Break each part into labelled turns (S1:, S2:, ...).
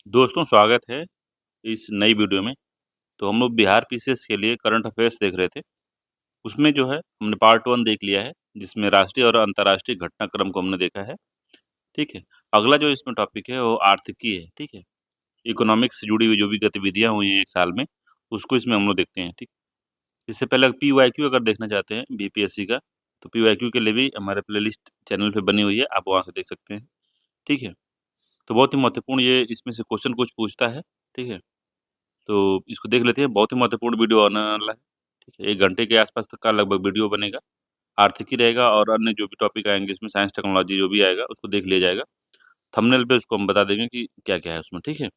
S1: दोस्तों स्वागत है इस नई वीडियो में। तो हम लोग बिहार पीसीएस के लिए करंट अफेयर्स देख रहे थे। उसमें जो है हमने पार्ट 1 देख लिया है, जिसमें राष्ट्रीय और अंतर्राष्ट्रीय घटनाक्रम को हमने देखा है। ठीक है। अगला जो इसमें टॉपिक है वो आर्थिकी है। ठीक है। इकोनॉमिक्स से जुड़ी हुई जो भी गतिविधियाँ हुई हैं 1 साल में, उसको इसमें हम लोग देखते हैं। ठीक। इससे पहले पीवाईक्यू अगर देखना चाहते हैं बीपीएससी का, तो पीवाईक्यू के लिए भी हमारे प्लेलिस्ट चैनल पे बनी हुई है, आप वहाँ से देख सकते हैं। ठीक है। तो बहुत ही महत्वपूर्ण ये इसमें से क्वेश्चन कुछ पूछता है। ठीक है। तो इसको देख लेते हैं, बहुत ही महत्वपूर्ण वीडियो आने वाला है। ठीक है, 1 घंटे के आसपास तक का लगभग वीडियो बनेगा। आर्थिकी रहेगा और अन्य जो भी टॉपिक आएँगे इसमें साइंस टेक्नोलॉजी जो भी आएगा उसको देख लिया जाएगा। थंबनेल पे उसको हम बता देंगे कि क्या-क्या है उसमें, ठीक है?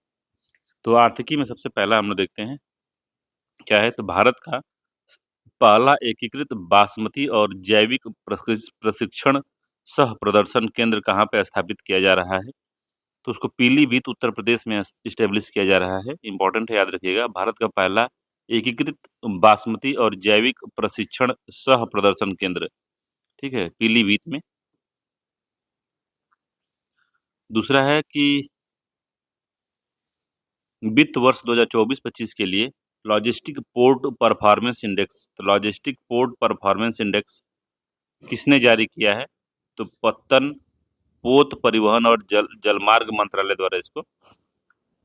S1: तो आर्थिकी में सबसे पहला हम लोग देखते हैं, क्या है तो भारत का पहला एकीकृत बासमती और जैविक प्रशिक्षण सह प्रदर्शन केंद्र कहाँ पे स्थापित किया जा रहा है? तो उसको पीलीभीत उत्तर प्रदेश में इस्टेब्लिश किया जा रहा है। इम्पोर्टेंट है, याद रखिएगा। भारत का पहला एकीकृत बासमती और जैविक प्रशिक्षण सह प्रदर्शन केंद्र, ठीक है, पीलीभीत में। दूसरा है कि वित्त वर्ष 2024-25 के लिए लॉजिस्टिक पोर्ट परफॉर्मेंस इंडेक्स, तो लॉजिस्टिक पोर्ट परफॉर्मेंस इंडेक्स किसने जारी किया है? तो पत्तन, पोत परिवहन और जलमार्ग मंत्रालय द्वारा इसको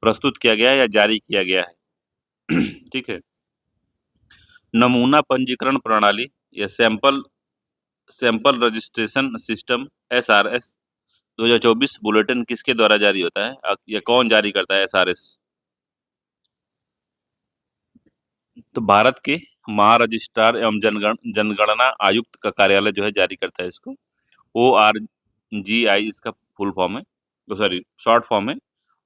S1: प्रस्तुत किया गया है या जारी किया गया है। ठीक है। नमूना पंजीकरण प्रणाली या sample sample registration system SRS 2024 bulletin किसके द्वारा जारी होता है? या कौन जारी करता है एसआरएस? तो भारत के महारजिस्ट्रार एवं जनगणना आयुक्त का कार्यालय जो है जारी करता है इसको। ORGI इसका फुल फॉर्म है, सॉरी शॉर्ट फॉर्म है।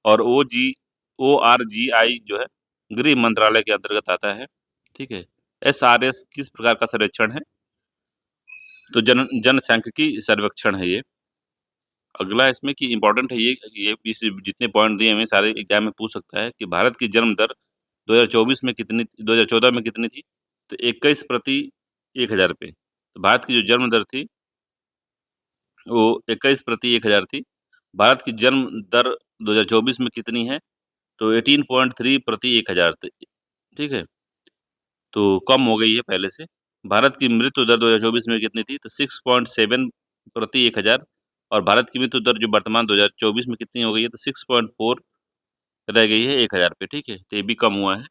S1: और ORGI जो है गृह मंत्रालय के अंतर्गत आता है। ठीक है। एसआरएस किस प्रकार का सर्वेक्षण है? तो जनसांख्यिकी सर्वेक्षण है ये। अगला इसमें कि इम्पोर्टेंट है ये इस जितने पॉइंट दिए हुए हैं सारे एग्जाम में पूछ सकता है कि भारत की जन्म दर 2024 में कितनी 2014 में कितनी थी? तो 21 प्रति 1000 पे। तो भारत की जो जन्म दर थी वो 21 प्रति 1000 थी। भारत की जन्म दर 2024 में कितनी है? तो 18.3 प्रति 1000 ठीक है। तो कम हो गई है पहले से। भारत की मृत्यु दर 2024 में कितनी थी? तो 6.7 प्रति 1000। और भारत की मृत्यु दर जो वर्तमान 2024 में कितनी हो गई है? तो 6.4 रह गई है 1000 पे। ठीक है। तो ये भी कम हुआ है।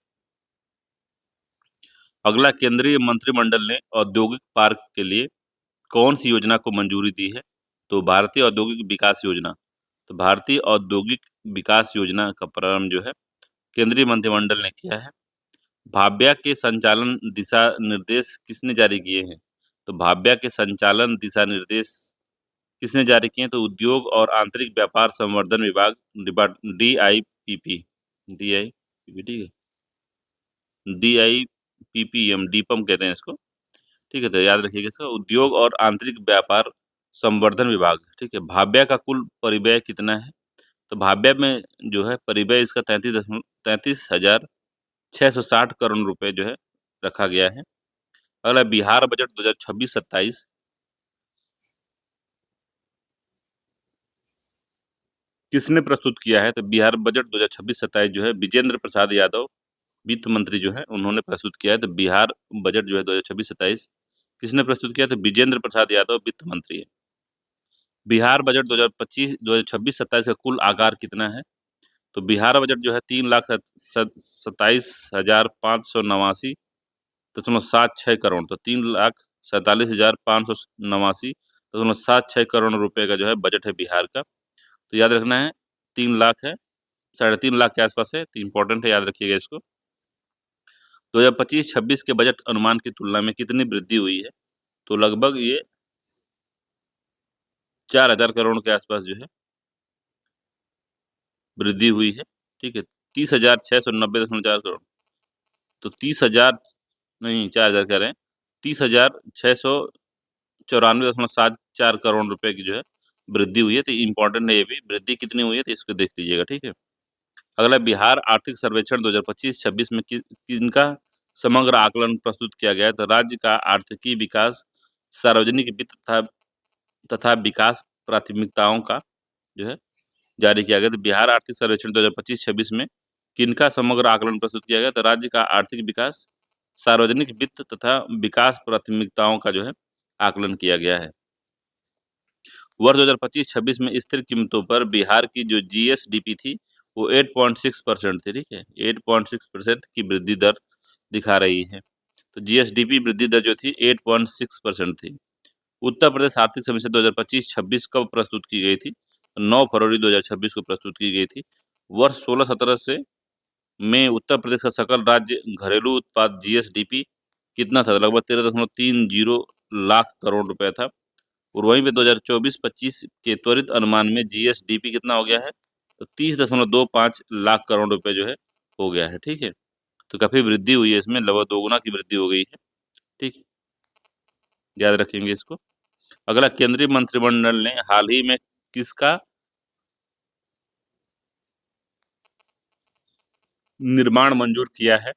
S1: अगला, केंद्रीय मंत्रिमंडल ने औद्योगिक पार्क के लिए कौन सी योजना को मंजूरी दी है? तो भारतीय औद्योगिक विकास योजना। तो भारतीय औद्योगिक विकास योजना का प्रारंभ जो है केंद्रीय मंत्रिमंडल ने किया है। भाभ्या के संचालन दिशा निर्देश किसने जारी किए हैं? तो भाभ्या के संचालन दिशा निर्देश किसने जारी किए हैं? तो उद्योग और आंतरिक व्यापार संवर्धन विभाग, DIPP, DIPP, ठीक है, DIPPM, डीपम कहते हैं इसको। ठीक है। तो याद रखिएगा इसका, उद्योग और आंतरिक व्यापार संवर्धन विभाग। ठीक है। भाभ्या का कुल परिव्यय कितना है? तो भाभ्या में जो है परिव्यय इसका 33,660 करोड़ रुपए जो है रखा गया है। अगला, बिहार बजट 2026-27 किसने प्रस्तुत किया है? तो बिहार बजट 2026-27 जो है विजेंद्र प्रसाद यादव वित्त मंत्री जो है उन्होंने प्रस्तुत किया है। तो बिहार बजट जो है 2026-27 किसने प्रस्तुत किया? तो विजेंद्र प्रसाद यादव वित्त मंत्री है। बिहार बजट 2026-27 का कुल आकार कितना है? तो बिहार बजट जो है 3,27,579.76 करोड़, तो 3,47,579.76 करोड़ रुपए का जो है बजट है बिहार का। तो याद रखना है 3 लाख है, 3.5 लाख के आसपास है। तो इम्पोर्टेंट है, याद रखिएगा इसको। 2025-26 के बजट अनुमान की तुलना में कितनी वृद्धि हुई है? तो लगभग ये 4,000 करोड़ के आसपास जो है वृद्धि हुई है। ठीक है। 30,690.4 करोड़। तो 30,000 नहीं, 4,000 कह रहे हैं। 30,694.74 करोड़ रुपए की जो है वृद्धि हुई है। तो इम्पोर्टेंट है ये भी, वृद्धि कितनी हुई है तो इसको देख लीजिएगा। ठीक है। अगला, बिहार आर्थिक सर्वेक्षण 2025-26 में किनका समग्र आकलन प्रस्तुत किया गया है? तो राज्य का आर्थिकी विकास, सार्वजनिक वित्त तथा विकास प्राथमिकताओं का जो है जारी किया गया। तो बिहार आर्थिक सर्वेक्षण 2025-26 में किनका समग्र आकलन प्रस्तुत किया गया? तो राज्य का आर्थिक विकास, सार्वजनिक वित्त तथा विकास प्राथमिकताओं का जो है आकलन किया गया है। वर्ष 2025-26 में स्थिर कीमतों पर बिहार की जो जीएसडीपी थी वो 8.6% थी, ठीक है, 8.6% की वृद्धि दर दिखा रही है। तो जीएसडीपी वृद्धि दर जो थी 8.6% थी। उत्तर प्रदेश आर्थिक समीक्षा 2025-26 कब प्रस्तुत की गई थी? 9 फरवरी 2026 को प्रस्तुत की गई थी। वर्ष 16-17 से में उत्तर प्रदेश का सकल राज्य घरेलू उत्पाद जीएसडीपी कितना था? लगभग 13.30 लाख करोड़ रुपए था। और वहीं पे 2024-25 के त्वरित अनुमान में जीएसडीपी कितना हो गया है? तो 30.25 लाख करोड़ रुपए जो है हो गया है, ठीक है। तो काफी वृद्धि हुई है इसमें, लगभग दोगुना की वृद्धि हो गई है, ठीक है, याद रखेंगे इसको। अगला, केंद्रीय मंत्रिमंडल ने हाल ही में किसका निर्माण मंजूर किया है?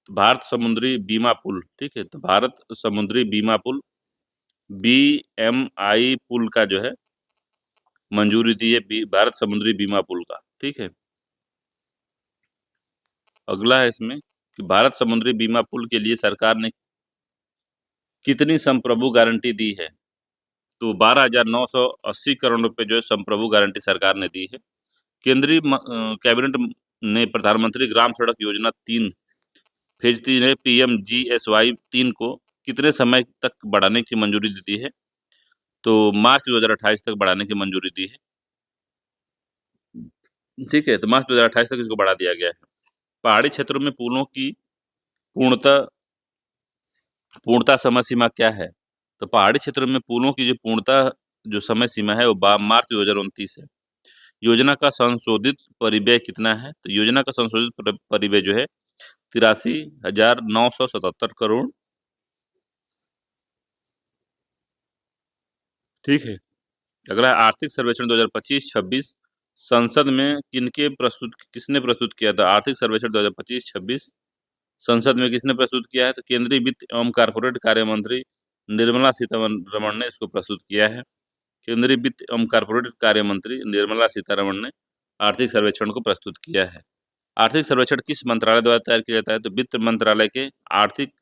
S1: तो भारत समुद्री बीमा पुल, ठीक है, तो भारत समुद्री बीमा पुल बीएमआई पुल का जो है मंजूरी दी है, भारत समुद्री बीमा पुल का, ठीक है। अगला है इसमें कि भारत समुद्री बीमा पुल के लिए सरकार ने कितनी संप्रभु गारंटी दी है? तो 12,980 करोड़ रुपए जो है संप्रभु गारंटी सरकार ने दी है। केंद्रीय कैबिनेट ने प्रधानमंत्री ग्राम सड़क योजना 3 फेज 3 है पीएमजीएसवाई 3 को कितने समय तक बढ़ाने की मंजूरी दी दी है? तो मार्च 2028 तक बढ़ाने की मंजूरी दी है, ठीक है। तो मार्च 2028 तक इसको बढ़ा दिया गया है। पहाड़ी क्षेत्रों में पुलों की पूर्णता पूर्णता समय सीमा क्या है? तो पहाड़ी क्षेत्रों में पुलों की जो पूर्णता जो समय सीमा है वो मार्च 2029 है। योजना का संशोधित परिव्यय कितना है? तो योजना का संशोधित परिव्यय जो है 83,977 करोड़, ठीक है। अगला है आर्थिक सर्वेक्षण 2025-26 संसद में किसने प्रस्तुत किया था? आर्थिक सर्वेक्षण 2025-26 संसद में किसने प्रस्तुत किया है? तो केंद्रीय वित्त एवं कारपोरेट कार्य मंत्री निर्मला सीतारमण ने इसको प्रस्तुत किया है। केंद्रीय वित्त एवं कारपोरेट कार्य मंत्री निर्मला सीतारमण ने आर्थिक सर्वेक्षण को प्रस्तुत किया है। आर्थिक सर्वेक्षण किस मंत्रालय द्वारा तैयार किया जाता है? तो वित्त मंत्रालय के आर्थिक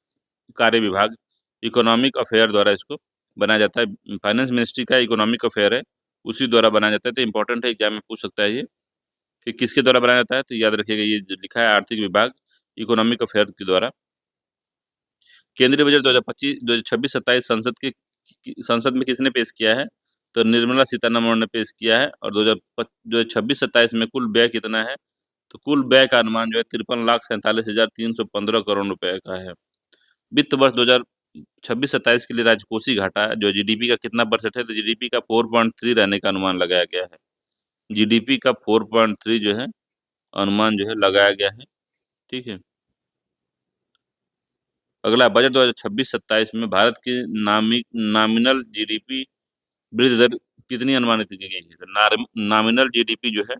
S1: कार्य विभाग इकोनॉमिक अफेयर द्वारा इसको बनाया जाता है। फाइनेंस मिनिस्ट्री का इकोनॉमिक अफेयर है, उसी द्वारा बनाया जाता है। तो इंपॉर्टेंट है, एग्जाम में पूछ सकता है ये कि किसके द्वारा बनाया जाता है। तो याद रखिएगा, ये जो लिखा है आर्थिक विभाग इकोनॉमिक अफेयर के द्वारा। केंद्रीय बजट 2025 2026-27 संसद में किसने पेश किया है? तो निर्मला सीतारमण ने पेश किया है। और 2026-27 में कुल व्यय कितना है? तो कुल व्यय का अनुमान जो है 53,47,315 करोड़ रुपए का है। वित्त वर्ष 2026-27 के लिए राजकोषीय घाटा जो जीडीपी का कितना परसेंट है? तो जीडीपी का 4.3 रहने का अनुमान लगाया गया है। जीडीपी का 4.3 जो है अनुमान जो है लगाया गया है, ठीक है। अगला, बजट 2026-27 में भारत की नॉमिनल जीडीपी वृद्धि दर कितनी अनुमानित की गई है? तो नॉमिनल जीडीपी जो है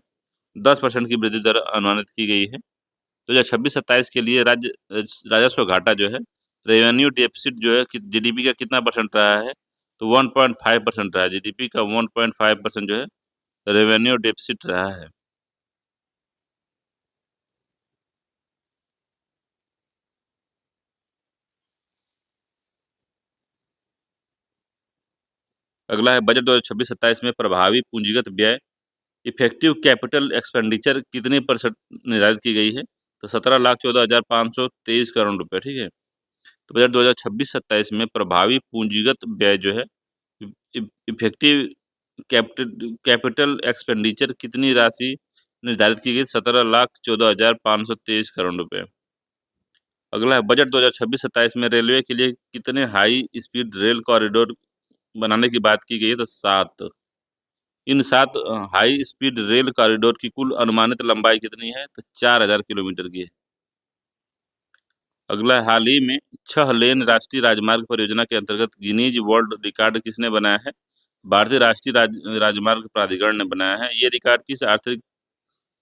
S1: 10% की वृद्धि दर अनुमानित की गई है। 2026-27 के लिए राजस्व घाटा जो है, रेवेन्यू डेफिसिट जो है कि जीडीपी का कितना परसेंट रहा है? तो 1.5% रहा है। जीडीपी का 1.5% जो है रेवेन्यू डेफिसिट रहा है। अगला है बजट 2026-27 में प्रभावी पूंजीगत व्यय इफेक्टिव कैपिटल एक्सपेंडिचर कितने परसेंट निर्धारित की गई है? तो 17,14,523 करोड़ रुपए, ठीक है। तो बजट 2026-27 में प्रभावी पूंजीगत व्यय जो है इफेक्टिव कैपिटल एक्सपेंडिचर कितनी राशि निर्धारित की गई? 17,14,523 करोड़ रुपए। अगला है बजट 2026-27 में रेलवे के लिए कितने हाई स्पीड रेल कॉरिडोर बनाने की बात की गई है? तो 7। इन 7 हाई स्पीड रेल कॉरिडोर की कुल अनुमानित लंबाई कितनी है? तो 4,000 किलोमीटर की है। अगला, हाल ही में 6 लेन राष्ट्रीय राजमार्ग परियोजना के अंतर्गत गिनीज वर्ल्ड रिकॉर्ड किसने बनाया है? भारतीय राष्ट्रीय राजमार्ग प्राधिकरण ने बनाया है। ये रिकॉर्ड किस आर्थिक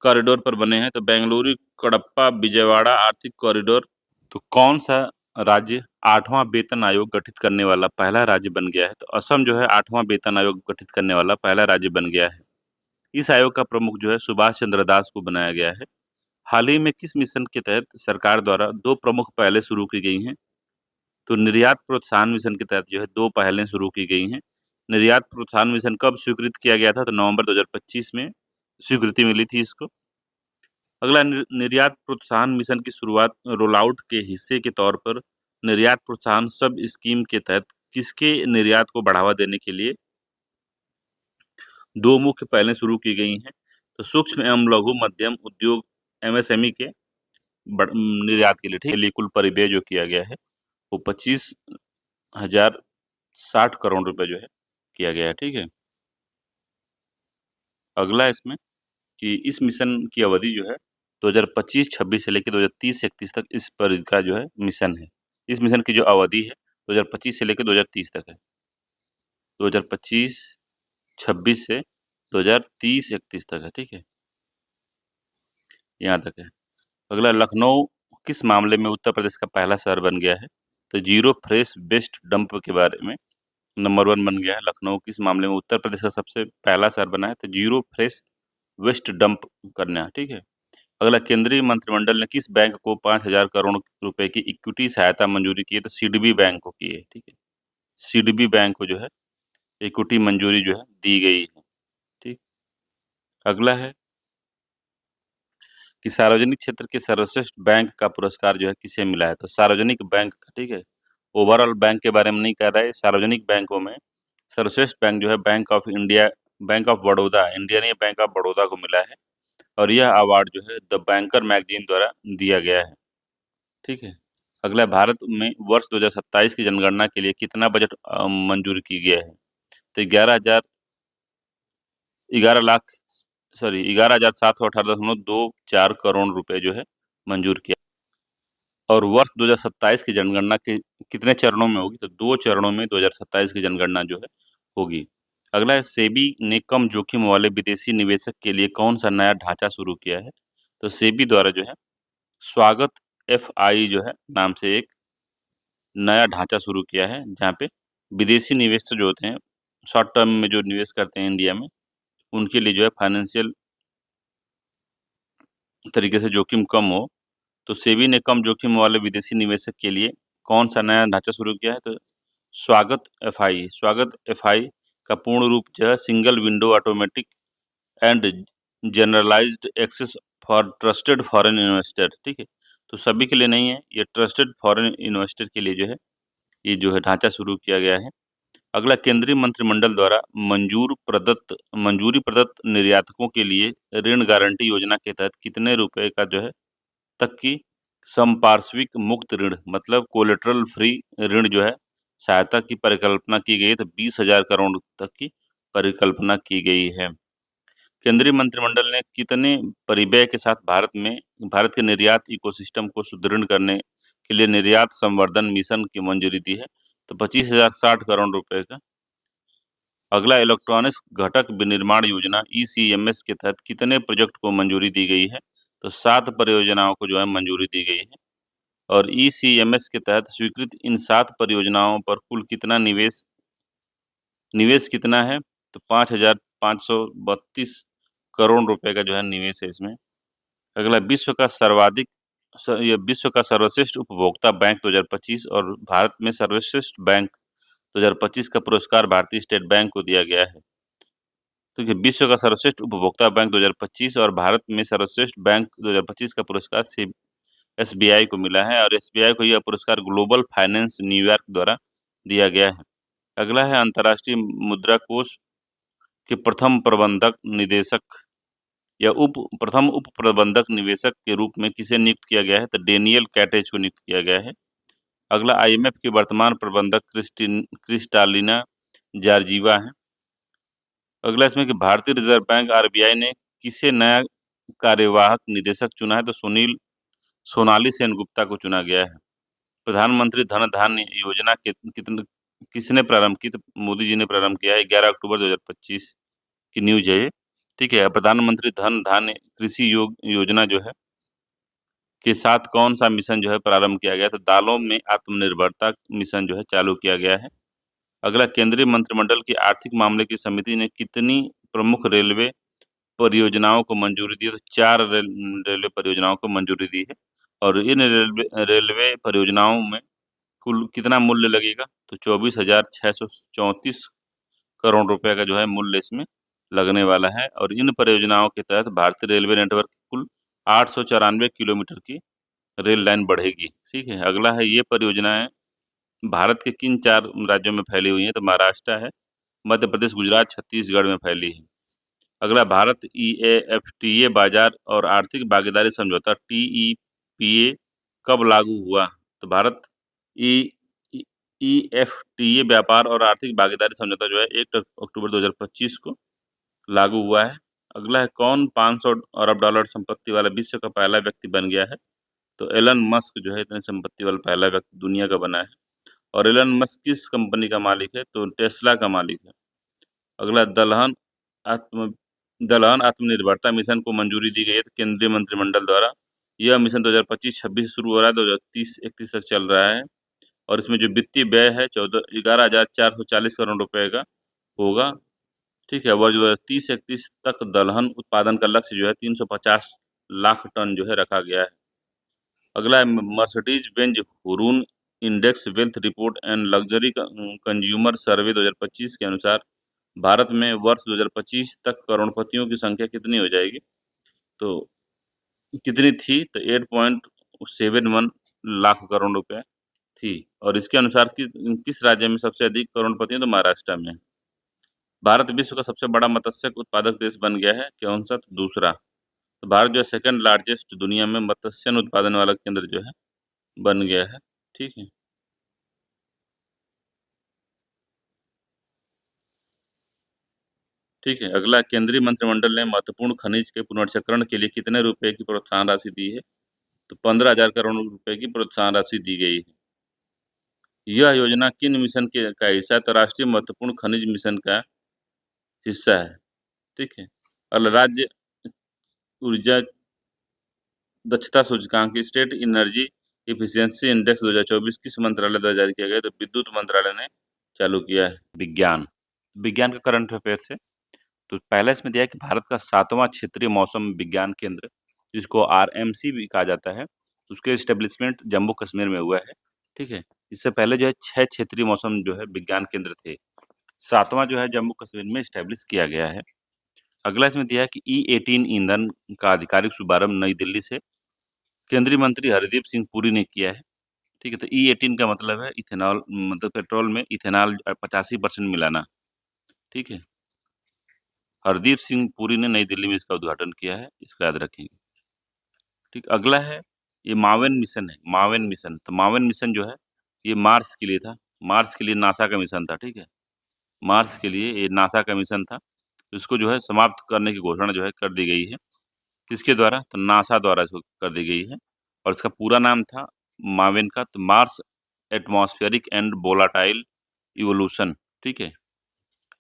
S1: कॉरिडोर पर बने हैं? तो बेंगलुरु कडप्पा विजयवाड़ा आर्थिक कॉरिडोर। तो कौन सा राज्य 8वां वेतन आयोग गठित करने वाला पहला राज्य बन गया है? तो असम जो है 8वां वेतन आयोग गठित करने वाला पहला राज्य बन गया है। इस आयोग का प्रमुख जो है सुभाष चंद्र दास को बनाया गया है। हाल ही में किस मिशन के तहत सरकार द्वारा 2 प्रमुख पहलें शुरू की गई हैं? तो निर्यात प्रोत्साहन मिशन के तहत जो है 2 पहलें शुरू की गई हैं। निर्यात प्रोत्साहन मिशन कब स्वीकृत किया गया था? तो नवंबर 2025 में स्वीकृति मिली थी इसको। अगला निर्यात प्रोत्साहन मिशन की शुरुआत रोल आउट के हिस्से के तौर पर निर्यात प्रोत्साहन सब स्कीम के तहत किसके निर्यात को बढ़ावा देने के लिए 2 मुख्य पहलें शुरू की गई हैं? तो सूक्ष्म एवं लघु मध्यम उद्योग एमएसएमई के निर्यात के लिए, ठीक है, कुल परिव्यय जो किया गया है वो 25,060 करोड़ रुपए जो है किया गया है, ठीक है। अगला इसमें कि इस मिशन की अवधि जो है 2025-26 से लेकर 2030-31 तक इस पर का जो है मिशन है। इस मिशन की जो अवधि है 2025 से लेकर 2030 तक है। 2025-26 से 2030-31 तक है, ठीक है, यहाँ तक है। अगला, लखनऊ किस मामले में उत्तर प्रदेश का पहला शहर बन गया है? तो जीरो फ्रेश वेस्ट डंप के बारे में नंबर 1 बन गया है। लखनऊ किस मामले में उत्तर प्रदेश का सबसे पहला शहर बना है? तो जीरो फ्रेश वेस्ट डंप करना, ठीक है। अगला, केंद्रीय मंत्रिमंडल ने किस बैंक को 5,000 करोड़ रुपए की इक्विटी सहायता मंजूरी की है? तो सीडबी बैंक को की है, ठीक है। सीडबी बैंक को जो है इक्विटी मंजूरी जो है दी गई है, ठीक। अगला है कि सार्वजनिक क्षेत्र के सर्वश्रेष्ठ बैंक का पुरस्कार जो है किसे मिला है? तो सार्वजनिक बैंक का, ठीक है। ओवरऑल बैंक के बारे में नहीं कह रहा है, सार्वजनिक बैंकों में सर्वश्रेष्ठ बैंक जो है bank of India, bank of Baroda, India नहीं, बैंक ऑफ बड़ौदा को मिला है। और यह अवार्ड जो है द बैंकर मैगजीन द्वारा दिया गया है, ठीक है। अगला, भारत में वर्ष 2027 की जनगणना के लिए कितना बजट मंजूर की गया है? तो 11,718.24 करोड़ रुपए जो है मंजूर किया। और वर्ष 2027 की जनगणना के कितने चरणों में होगी? तो 2 चरणों में 2027 की जनगणना जो है होगी। अगला है, सेबी ने कम जोखिम वाले विदेशी निवेशक के लिए कौन सा नया ढांचा शुरू किया है? तो सेबी द्वारा जो है स्वागत एफआई जो है नाम से एक नया ढांचा शुरू किया है, जहाँ पे विदेशी निवेश जो होते हैं, शॉर्ट टर्म में जो निवेश करते हैं इंडिया में, उनके लिए जो है फाइनेंशियल तरीके से जोखिम कम हो, तो सेबी ने कम जोखिम वाले विदेशी निवेशक के लिए कौन-सा नया ढांचा शुरू किया है? तो स्वागत एफआई। स्वागत एफआई का पूर्ण रूप जो है single window automatic and generalized access for trusted foreign investor, ठीक है। तो सभी के लिए नहीं है, ये ट्रस्टेड फॉरेन इन्वेस्टर के लिए जो है, ये जो है ढांचा शुरू किया गया है। अगला, केंद्रीय मंत्रिमंडल द्वारा मंजूरी प्रदत्त निर्यातकों के लिए ऋण गारंटी योजना के तहत कितने रुपए का जो है तक की संपार्श्विक मुक्त ऋण, मतलब कोलेटरल फ्री ऋण जो है सहायता की परिकल्पना की गई है? तो 20,000 करोड़ तक की परिकल्पना की गई है। केंद्रीय मंत्रिमंडल ने कितने परिव्यय के साथ भारत के निर्यात इकोसिस्टम को सुदृढ़ करने के लिए निर्यात संवर्धन मिशन की मंजूरी दी है? तो 25,060 करोड़ रुपए का। अगला, इलेक्ट्रॉनिक्स घटक विनिर्माण योजना ईसीएमएस के तहत कितने प्रोजेक्ट को मंजूरी दी गई है? तो 7 परियोजनाओं को जो है मंजूरी दी गई है। और ईसीएमएस के तहत स्वीकृत इन 7 परियोजनाओं पर कुल कितना निवेश निवेश कितना है? तो 5,532 करोड़ रुपए का जो है निवेश है इसमें। अगला, विश्व का सर्वश्रेष्ठ उपभोक्ता बैंक 2025 और भारत में सर्वश्रेष्ठ बैंक 2025 का पुरस्कार भारतीय स्टेट बैंक को दिया गया है। तो ये विश्व का सर्वश्रेष्ठ उपभोक्ता बैंक 2025 और भारत में सर्वश्रेष्ठ बैंक 2025 का पुरस्कार से एसबीआई को मिला है, और एसबीआई को यह पुरस्कार ग्लोबल फाइनेंस न्यूयॉर्क द्वारा दिया गया है। अगला है, अंतर्राष्ट्रीय मुद्रा कोष के प्रथम प्रबंधक निदेशक या प्रथम उप प्रबंधक निवेशक के रूप में किसे नियुक्त किया गया है? तो डेनियल कैटेज को नियुक्त किया गया है। अगला, आईएमएफ की वर्तमान प्रबंधक क्रिस्टालिना जॉर्जिवा है। अगला इसमें कि भारतीय रिजर्व बैंक आरबीआई ने किसे नया कार्यवाहक निदेशक चुना है? तो सोनाली सेनगुप्ता को चुना गया है। प्रधानमंत्री धन धान्य योजना के कितने किसने प्रारंभ की? तो मोदी जी ने प्रारंभ किया है, 11 अक्टूबर 2025 की न्यूज है ये, ठीक है। प्रधानमंत्री धन धान्य कृषि योजना जो है के साथ कौन सा मिशन जो है प्रारंभ किया गया? तो दालों में आत्मनिर्भरता मिशन जो है चालू किया गया है। अगला, केंद्रीय मंत्रिमंडल की आर्थिक मामले की समिति ने कितनी प्रमुख रेलवे परियोजनाओं को मंजूरी दी है, तो 4 रेलवे परियोजनाओं को मंजूरी दी है और इन रेलवे परियोजनाओं में कुल कितना मूल्य लगेगा? तो 24,634 करोड़ रुपए का जो है मूल्य इसमें लगने वाला है और इन परियोजनाओं के तहत भारतीय रेलवे नेटवर्क की कुल 894 किलोमीटर की रेल लाइन बढ़ेगी, ठीक है? अगला है ये परियोजनाएँ भारत के किन 4 राज्यों में फैली हुई हैं? तो महाराष्ट्र है, मध्य प्रदेश, गुजरात, छत्तीसगढ़ में फैली है। अगला भारत ईएफटीए बाजार और आर्थिक भागीदारी समझौता टीईपीए कब लागू हुआ? तो भारत ई ई ईएफटीए व्यापार और आर्थिक भागीदारी समझौता जो है 1 अक्टूबर 2025 को लागू हुआ है। अगला है कौन 500 अरब डॉलर संपत्ति वाला विश्व का पहला व्यक्ति बन गया है? तो एलन मस्क जो है इतनी संपत्ति वाला पहला व्यक्ति दुनिया का बना है और एलन मस्क किस कंपनी का मालिक है? तो टेस्ला का मालिक है। अगला आत्म दलहन आत्मनिर्भरता मिशन को मंजूरी दी गई है तो केंद्रीय मंत्रिमंडल द्वारा। यह मिशन 2025-26 शुरू हो रहा है, 2030-31 तक चल रहा है और इसमें जो वित्तीय व्यय है 11,440 करोड़ रुपए का होगा, ठीक है? और जो 30-31 तक दलहन उत्पादन का लक्ष्य जो है 350 लाख टन जो है रखा गया है। अगला है Mercedes Benz Hurun index wealth report and luxury consumer survey 2025 के अनुसार भारत में वर्ष 2025 तक करोड़पतियों की संख्या कितनी हो जाएगी? तो कितनी थी? तो 8.71 लाख करोड़ रुपए थी और इसके अनुसार किस राज्य में सबसे अधिक करोड़पति हैं? तो महाराष्ट्र में। भारत विश्व का सबसे बड़ा मत्स्य उत्पादक देश बन गया है, कौन सा? तो दूसरा। तो भारत जो है सेकंड लार्जेस्ट दुनिया में मत्स्य उत्पादन वाला केंद्र जो है बन गया है, ठीक है? ठीक है, अगला केंद्रीय मंत्रिमंडल ने महत्वपूर्ण खनिज के पुनर्चक्रण के लिए कितने रुपए की प्रोत्साहन राशि दी है? तो 15,000 करोड़ रुपए की प्रोत्साहन राशि दी गई है। यह योजना किन मिशन का हिस्सा है? तो राष्ट्रीय महत्वपूर्ण खनिज मिशन का हिस्सा है, ठीक है? और राज्य ऊर्जा दक्षता सूचकांक स्टेट एनर्जी एफिशिएंसी इंडेक्स 2024 किस मंत्रालय द्वारा जारी किया गया? तो विद्युत मंत्रालय ने चालू किया है। विज्ञान विज्ञान का करंट अफेयर्स है। तो पहला इसमें दिया है कि भारत का 7वां क्षेत्रीय मौसम विज्ञान केंद्र, जिसको आरएमसी भी कहा जाता है, उसके एस्टेब्लिशमेंट जम्मू कश्मीर में हुआ है, ठीक है? इससे पहले जो है 6 क्षेत्रीय मौसम जो है विज्ञान केंद्र थे। 7वां जो है जम्मू कश्मीर में एस्टेब्लिश किया गया है। अगला इसमें दिया है कि E18 ईंधन का आधिकारिक शुभारंभ नई दिल्ली से केंद्रीय मंत्री हरदीप सिंह पुरी ने किया है, ठीक है? तो E18 का मतलब है इथेनॉल, मतलब पेट्रोल में इथेनॉल 85% मिलाना, ठीक है? हरदीप सिंह पुरी ने नई दिल्ली में इसका उद्घाटन किया है, इसको याद रखेंगे। ठीक, अगला है ये मावेन मिशन है, मावेन मिशन। तो मावेन मिशन जो है ये मार्स के लिए था, मार्स के लिए नासा का मिशन था, ठीक है? मार्स के लिए ये नासा का मिशन था, तो इसको जो है समाप्त करने की घोषणा जो है कर दी गई है। किसके द्वारा? तो नासा द्वारा इसको कर दी गई है और इसका पूरा नाम था मावेन का, तो Mars atmospheric and volatile evolution, ठीक है?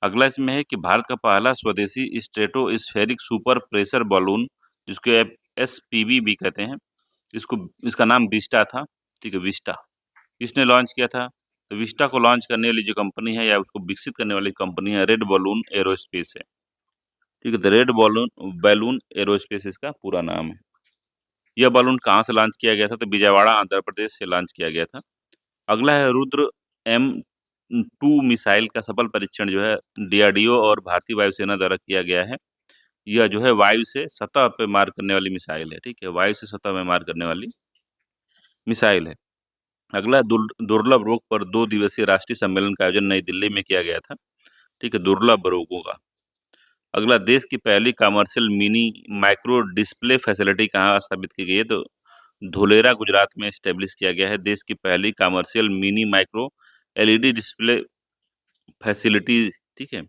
S1: अगला इसमें है कि भारत का पहला स्वदेशी स्ट्रेटोस्फेरिक सुपर प्रेशर बलून, जिसको एसपीबी भी कहते हैं, इसको इसका नाम विस्टा था, ठीक है? विस्टा किसने लॉन्च किया था? तो विस्टा को लॉन्च करने वाली जो कंपनी है या उसको विकसित करने वाली कंपनी है रेड बलून एरोस्पेस है, ठीक है? तो रेड बलून बैलून एरोस्पेस इसका पूरा नाम है। यह बलून कहाँ से लॉन्च किया गया था? तो विजयवाड़ा आंध्र प्रदेश से लॉन्च किया गया था। अगला है रुद्र M2 मिसाइल का सफल परीक्षण जो है डीआरडीओ और भारतीय वायुसेना द्वारा किया गया है। यह जो है वायु से सतह पे मार करने वाली मिसाइल है, ठीक है? वायु से सतह में मार करने वाली मिसाइल है। अगला दुर्लभ रोग पर 2 दिवसीय राष्ट्रीय सम्मेलन का आयोजन नई दिल्ली में किया गया था, ठीक है? दुर्लभ रोगों का। अगला देश की पहली commercial mini micro display facility कहाँ स्थापित की गई है? तो धोलेरा गुजरात में स्टैब्लिश किया गया है देश की पहली commercial mini micro LED display facility, ठीक है?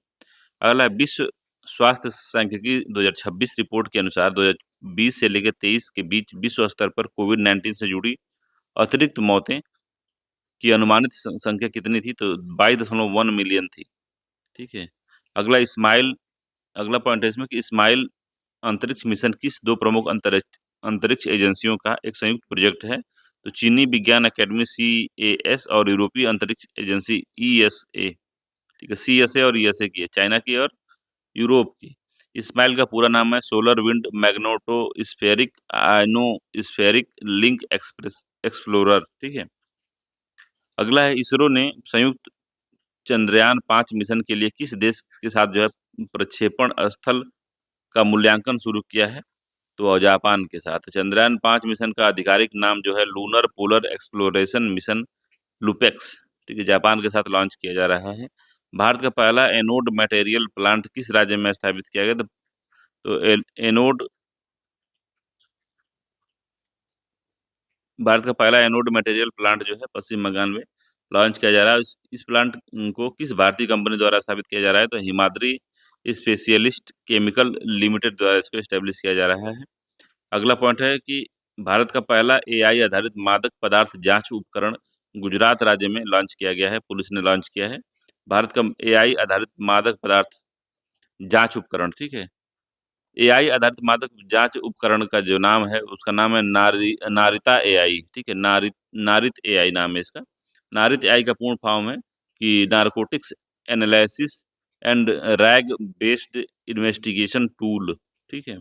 S1: अगला विश्व स्वास्थ्य सांख्यिकी 2026 रिपोर्ट के अनुसार 2020 से लेकर 23 के बीच विश्व स्तर पर कोविड-19 से जुड़ी अतिरिक्त मौतें की अनुमानित संख्या कितनी थी? तो 22.1 मिलियन थी, ठीक है? अगला इस्माइल अगला पॉइंट है इसमें कि इस्माइल अंतरिक्ष मिशन किस 2 प्रमुख अंतरिक्ष अंतरिक्ष एजेंसियों का एक संयुक्त प्रोजेक्ट है? तो चीनी विज्ञान अकेडमी सीएएस और यूरोपीय अंतरिक्ष एजेंसी ईएसए, ठीक है? सीएसए और ईएसए की है, चाइना की और यूरोप की। इस्माइल का पूरा नाम है solar wind magnetospheric ionospheric link explorer. ठीक है। अगला है, इसरो ने संयुक्त चंद्रयान 5 मिशन के लिए किस देश के साथ जो है प्रक्षेपण स्थल का मूल्यांकन शुरू किया है? तो जापान के साथ। चंद्रयान 5 मिशन का आधिकारिक नाम जो है lunar polar exploration mission LUPEX, ठीक है, जापान के साथ लॉन्च किया जा रहा है। भारत का पहला एनोड मटेरियल प्लांट किस राज्य में स्थापित किया गया? तो एनोड भारत का पहला एनोड मटेरियल प्लांट जो है पश्चिम बंगाल में लॉन्च किया जा रहा है। इस प्लांट को किस भारतीय कंपनी द्वारा स्थापित किया जा रहा है? तो हिमाद्री स्पेशलिस्ट केमिकल लिमिटेड द्वारा इसको स्टेब्लिश किया जा रहा है। अगला पॉइंट है कि भारत का पहला एआई आधारित मादक पदार्थ जांच उपकरण गुजरात राज्य में लॉन्च किया गया है, पुलिस ने लॉन्च किया है। भारत का एआई आधारित मादक पदार्थ जांच उपकरण, ठीक है, एआई आधारित मादक जांच उपकरण का जो नाम है उसका नाम है नारिता एआई। ठीक है, नारित एआई नाम है इसका। नारित एआई का पूर्ण फॉर्म है कि narcotics analysis and rag based investigation tool. ठीक है।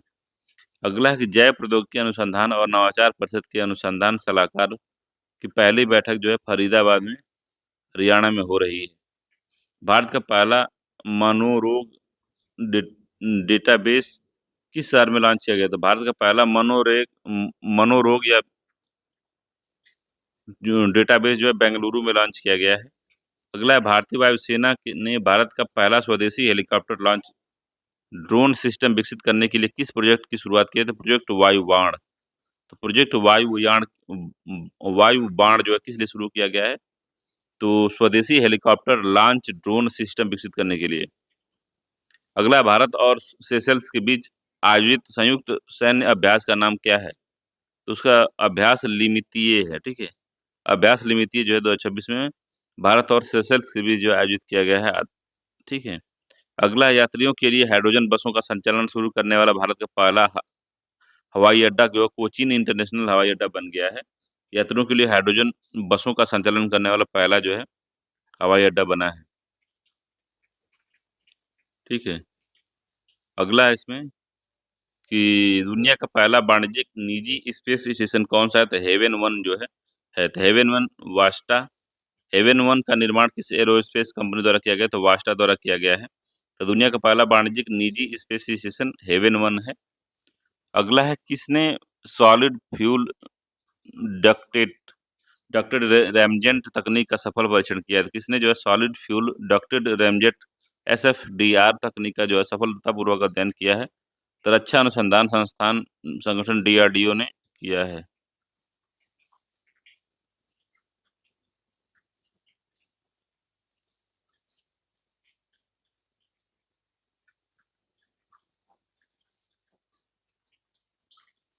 S1: अगला है कि जैव प्रौद्योगिकी अनुसंधान और नवाचार परिषद के अनुसंधान सलाहकार की पहली बैठक जो है फरीदाबाद में हरियाणा में हो रही है। भारत का पहला मनोरोग डे, डेटाबेस किस शहर में लॉन्च किया गया? तो भारत का पहला मनोरोग या जो डेटाबेस जो है बेंगलुरु में लॉन्च किया गया है। अगला है, भारतीय वायुसेना ने भारत का पहला स्वदेशी हेलीकॉप्टर लॉन्च ड्रोन सिस्टम विकसित करने के लिए किस प्रोजेक्ट की शुरुआत की है? तो प्रोजेक्ट वायुबाण। तो प्रोजेक्ट वायुबाण जो है किस लिए शुरू किया गया है? तो स्वदेशी हेलीकॉप्टर लॉन्च ड्रोन सिस्टम विकसित करने के लिए। अगला, भारत और सेशल्स के बीच आयोजित संयुक्त सैन्य अभ्यास का नाम क्या है? तो उसका अभ्यास लिमितीय है। ठीक है, अभ्यास लिमितीय जो है 2026 में भारत और सेशल्स के बीच जो आयोजित किया गया है। ठीक है। अगला, यात्रियों के लिए हाइड्रोजन बसों का संचालन शुरू करने वाला भारत का पहला हवाई अड्डा जो है कोचीन इंटरनेशनल हवाई अड्डा बन गया है। यात्रियों के लिए हाइड्रोजन बसों का संचालन करने वाला पहला जो है हवाई अड्डा बना है। ठीक है। अगला है इसमें कि दुनिया का पहला वाणिज्यिक निजी स्पेस स्टेशन कौन सा है? तो हेवन वन जो है तो हेवन वन वास्टा। हेवन वन का निर्माण किस एरोस्पेस कंपनी द्वारा किया गया? तो वास्टा द्वारा किया गया है। तो दुनिया का पहला वाणिज्यिक निजी स्पेस स्टेशन हेवन वन है। अगला है, किसने solid fuel ducted ducted ramjet तकनीक का सफल परीक्षण किया है? तो किसने जो है solid fuel ducted ramjet SFDR तकनीक का जो है सफलतापूर्वक अध्ययन किया है? तो रक्षा अनुसंधान संस्थान संगठन डीआरडीओ ने किया है।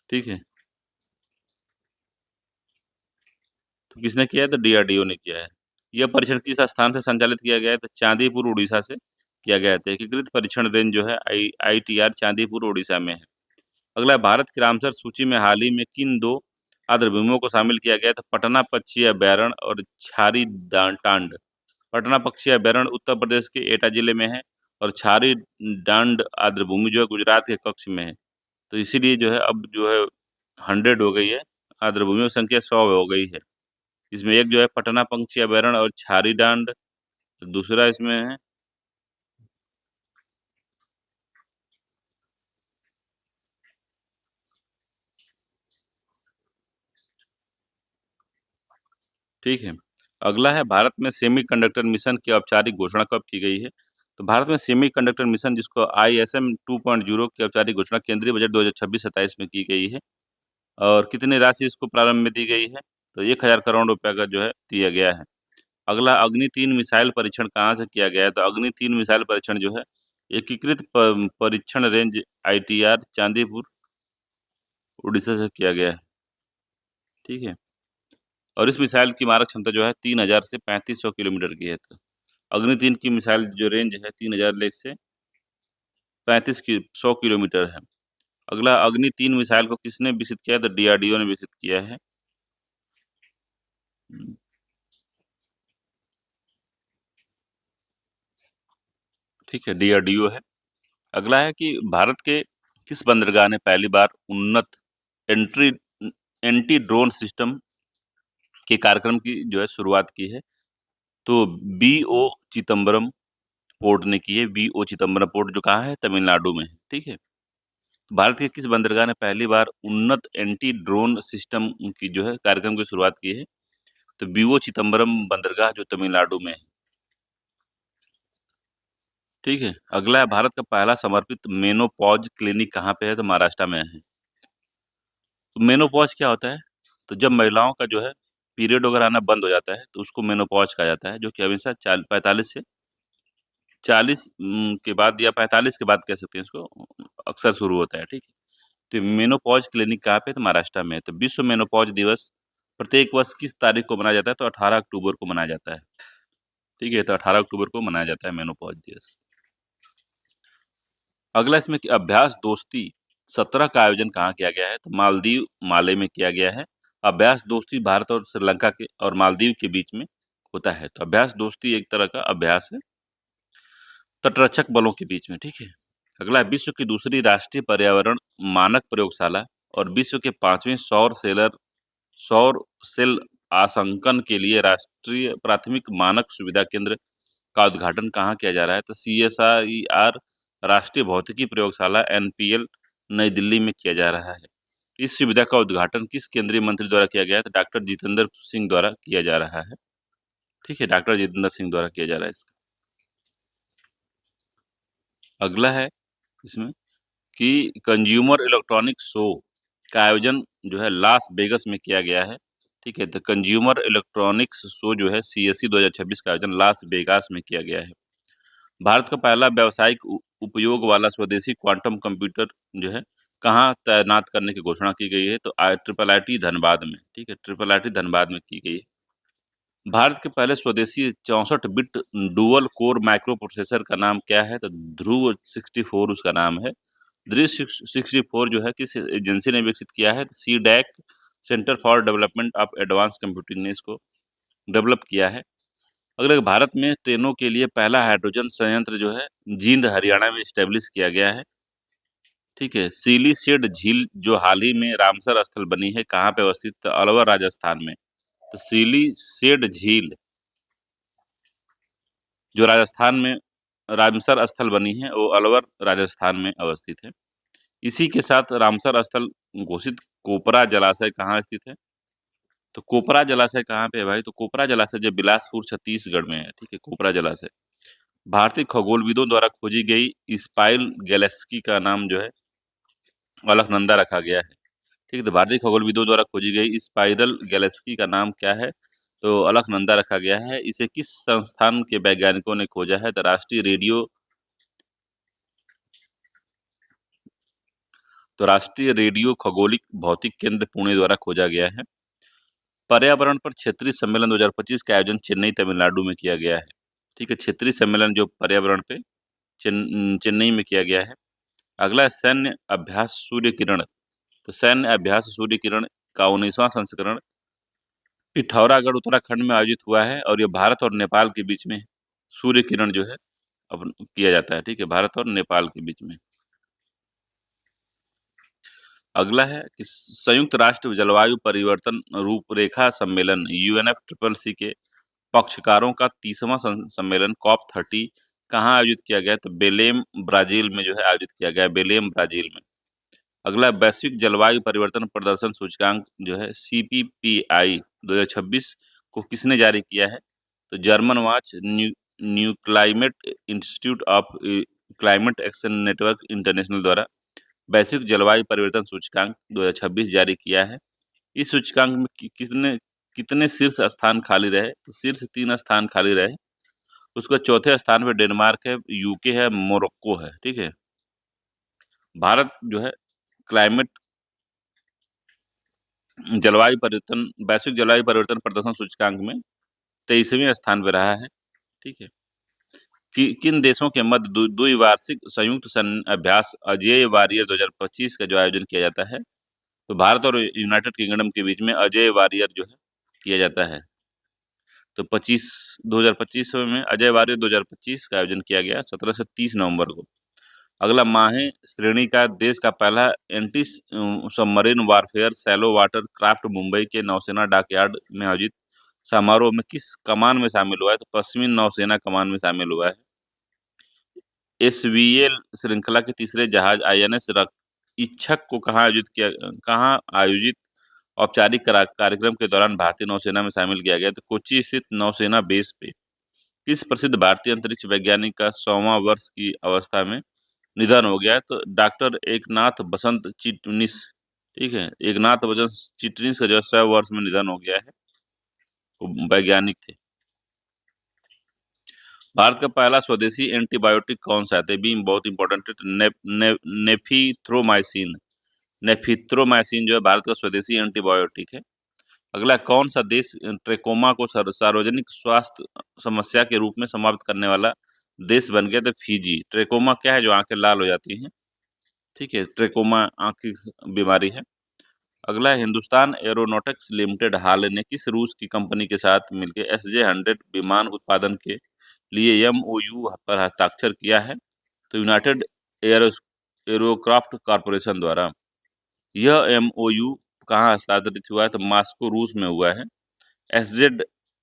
S1: ठीक है, तो किसने किया है? तो डीआरडीओ ने किया है। यह परीक्षण किस स्थान से संचालित किया गया है? तो चांदीपुर उड़ीसा से किया गया था। एकीकृत परीक्षण रेंज जो है आईटीआर चांदीपुर उड़ीसा में है। अगला, भारत की रामसर सूची में हाल ही में किन दो आर्द्रभूमियों को शामिल किया गया? तो पटना पक्षी अभयारण्य और छारी टांड। पटना पक्षी अभयारण्य उत्तर प्रदेश के एटा जिले में है और छारी डांड आर्द्रभूमि जो है गुजरात के कच्छ में है। तो इसीलिए जो है अब जो है 100 हो गई है, आर्द्रभूमियों की संख्या 100 हो गई है। इसमें एक जो है पटना पक्षी अभयारण्य और छारी डांड, दूसरा इसमें है। ठीक है। अगला है, भारत में सेमीकंडक्टर मिशन की औपचारिक घोषणा कब की गई है? तो भारत में सेमीकंडक्टर मिशन जिसको आईएसएम 2.0 की औपचारिक घोषणा केंद्रीय बजट 2026-27 में की गई है। और कितनी राशि इसको प्रारंभ में दी गई है? तो 1000 करोड़ रुपए का जो है दिया गया है। अगला, अग्नि 3 मिसाइल परीक्षण कहाँ से किया गया है? तो अग्नि 3 मिसाइल परीक्षण जो है एकीकृत परीक्षण रेंज आईटीआर चांदीपुर उड़ीसा से किया गया है। ठीक है। और इस मिसाइल की मारक क्षमता जो है 3000 से 3500 किलोमीटर की है। तो अग्नि 3 की मिसाइल जो रेंज है 3000 लेख से 100 किलोमीटर है। अगला, अग्नि 3 मिसाइल को किसने विकसित किया है? तो डीआरडीओ ने विकसित किया है। हम्म, ठीक है, डीआरडीओ है। अगला है कि भारत के किस बंदरगाह ने पहली बार उन्नत एंट्री एंटी ड्रोन सिस्टम के कार्यक्रम की जो है शुरुआत की है? तो बीओ चिदम्बरम पोर्ट ने की है। बीओ चिदम्बरम पोर्ट जो कहाँ है? तमिलनाडु में है, ठीक है। भारत के किस बंदरगाह ने पहली बार उन्नत एंटी ड्रोन सिस्टम की जो है कार्यक्रम की शुरुआत की है? तो बीओ चिदम्बरम बंदरगाह जो तमिलनाडु में है, ठीक है। अगला है, भारत का पहला समर्पित मेनोपॉज क्लिनिक कहाँ पे है? तो महाराष्ट्र में है। तो मेनोपॉज क्या होता है? तो जब महिलाओं का जो है पीरियड वगैरह आना बंद हो जाता है तो उसको मेनोपॉज कहा जाता है, जो कि हमेशा 45 से 40 के बाद या 45 के बाद कह सकते हैं इसको, अक्सर शुरू होता है, ठीक है। तो मेनोपॉज क्लिनिक कहाँ पे है? तो महाराष्ट्र में है। तो विश्व मेनोपॉज दिवस प्रत्येक वर्ष किस तारीख को मनाया जाता है? तो 18 अक्टूबर को मनाया जाता है, ठीक है। तो 18 अक्टूबर को मनाया जाता है मेनोपॉज दिवस। अगला इसमें कि अभ्यास दोस्ती 17 का आयोजन कहाँ किया गया है? तो मालदीव माले में किया गया है। अभ्यास दोस्ती भारत और श्रीलंका के और मालदीव के बीच में होता है। तो अभ्यास दोस्ती एक तरह का अभ्यास है तटरक्षक बलों के बीच में, ठीक है। अगला है, विश्व की दूसरी राष्ट्रीय पर्यावरण मानक प्रयोगशाला और विश्व के 5वें सौर सेल आंसकन के लिए राष्ट्रीय प्राथमिक मानक सुविधा केंद्र का उद्घाटन कहाँ किया जा रहा है? तो CSIR राष्ट्रीय भौतिकी प्रयोगशाला NPL नई दिल्ली में किया जा रहा है। इस सुविधा का उद्घाटन किस केंद्रीय मंत्री द्वारा किया गया है? तो डॉक्टर जितेंद्र सिंह द्वारा किया जा रहा है, ठीक है। डॉक्टर जितेंद्र सिंह द्वारा किया जा रहा है इसका। अगला है इसमें कि कंज्यूमर इलेक्ट्रॉनिक शो का आयोजन जो है लास वेगस में किया गया है, ठीक है। तो कंज्यूमर इलेक्ट्रॉनिक्स शो जो है CSE 2026 का आयोजन लास वेगास में किया गया है। भारत का पहला व्यावसायिक उपयोग वाला स्वदेशी क्वांटम कंप्यूटर जो है कहाँ तैनात करने की घोषणा की गई है? तो IIIT धनबाद में, ठीक है। IIIT धनबाद में की गई है। भारत के पहले स्वदेशी 64 bit dual core micro processor का नाम क्या है? तो ध्रुव 64 उसका नाम है। ध्रुव 64 जो है किस एजेंसी ने विकसित किया है? CDAC centre for development of advance computing ने इसको डेवलप किया है। अगर भारत में ट्रेनों के लिए पहला हाइड्रोजन संयंत्र जो है जींद हरियाणा में स्टेब्लिश किया गया है, ठीक है। सिलीसेड झील जो हाल ही में रामसर स्थल बनी है कहाँ पे अवस्थित? तो अलवर राजस्थान में। तो सिलीसेड झील जो राजस्थान में रामसर स्थल बनी है वो अलवर राजस्थान में अवस्थित है। इसी के साथ रामसर स्थल घोषित कोपरा जलाशय कहाँ स्थित है? तो कोपरा जलाशय कहाँ पे है भाई? तो कोपरा जलाशय जो बिलासपुर छत्तीसगढ़ में है, ठीक है। कोपरा जलाशय भारतीय खगोलविदों द्वारा खोजी गई स्पाइरल गैलेक्सी का नाम जो है अलकनंदा रखा गया है, ठीक है। तो भारतीय खगोलविदों द्वारा खोजी गई स्पाइरल गैलेक्सी का नाम क्या है? तो अलकनंदा रखा गया है। इसे किस संस्थान के वैज्ञानिकों ने खोजा है? तो राष्ट्रीय रेडियो खगोलिक भौतिक केंद्र पुणे द्वारा खोजा गया है। पर्यावरण पर क्षेत्रीय सम्मेलन 2025 का आयोजन चेन्नई तमिलनाडु में किया गया है, ठीक है। क्षेत्रीय सम्मेलन जो पर्यावरण पे चेन्नई में किया गया है। अगला है सैन्य अभ्यास सूर्य किरण। तो सैन्य अभ्यास सूर्य किरण का 19वां संस्करण पिथौरागढ़ उत्तराखंड में आयोजित हुआ है और ये भारत और नेपाल के बीच में सूर्य किरण जो है अब किया जाता है, ठीक है। भारत और नेपाल के बीच में। अगला है कि संयुक्त राष्ट्र जलवायु परिवर्तन रूपरेखा सम्मेलन UNFCCC के पक्षकारों का 30वां सम्मेलन COP30 कहाँ आयोजित किया गया? तो बेलेम ब्राजील में जो है आयोजित किया गया है, बेलेम ब्राजील में। अगला वैश्विक जलवायु परिवर्तन प्रदर्शन सूचकांक जो है CPPI 2026 को किसने जारी किया है? तो German watch new climate institute of climate action network international द्वारा वैश्विक जलवायु परिवर्तन सूचकांक 2026 जारी किया है। इस सूचकांक में कितने कितने शीर्ष स्थान खाली रहे? तो शीर्ष 3 स्थान खाली रहे। उसके चौथे स्थान पे डेनमार्क है, UK है, मोरक्को है, ठीक है। भारत जो है क्लाइमेट वैश्विक जलवायु परिवर्तन प्रदर्शन सूचकांक में 23वें स्थान पे रहा है, ठीक है। किन देशों के मध्य द्विवार्षिक संयुक्त सैन्य अभ्यास अजेय वॉरियर 2025 का जो आयोजन किया जाता है? तो भारत और यूनाइटेड किंगडम के बीच में अजेय वॉरियर जो है किया जाता है। तो 2025 में अजय वारियर 2025 का आयोजन किया गया 17 से 30 नवंबर को। अगला, माहे श्रेणी का देश का पहला anti submarine warfare shallow water craft Mumbai के नौसेना डॉकयार्ड में आयोजित समारोह में किस कमान में शामिल हुआ है? तो पश्चिमी नौसेना कमान में शामिल हुआ है। एसवीएल श्रृंखला के तीसरे जहाज आईएनएस इच्छक को कहाँ आयोजित औपचारिक कार्यक्रम के दौरान भारतीय नौसेना में शामिल किया गया? तो कोच्चि स्थित नौसेना बेस पे। किस प्रसिद्ध भारतीय अंतरिक्ष वैज्ञानिक का 100वां वर्ष की अवस्था में निधन हो गया है? तो डॉक्टर एकनाथ बसंत चिटनिस। ठीक है, एकनाथ बसंत चिटनिस का जो 100 वर्ष में निधन हो गया है, वो वैज्ञानिक थे। भारत का पहला स्वदेशी एंटीबायोटिक कौन सा है? तो ये भी बहुत इंपॉर्टेंट है। नेफिथ्रोमाइसिन। नेफिथ्रोमाइसिन जो है भारत का स्वदेशी एंटीबायोटिक है। अगला, कौन सा देश ट्रेकोमा को सार्वजनिक स्वास्थ्य समस्या के रूप में समाप्त करने वाला देश बन गया? तो फिजी। ट्रेकोमा क्या है? जो आंखें लाल हो जाती हैं, ठीक है, ट्रेकोमा आंख की बीमारी है। अगला, हिंदुस्तान एरोनॉटिक्स लिमिटेड हाल ने किस रूस की कंपनी के साथ मिलकर SJ-100 विमान उत्पादन के लिए MOU पर हस्ताक्षर किया है? तो यूनाइटेड एरोक्राफ्ट कॉरपोरेशन द्वारा। यह MOU कहाँ हस्ताक्षरित हुआ है? तो मास्को, रूस में हुआ है।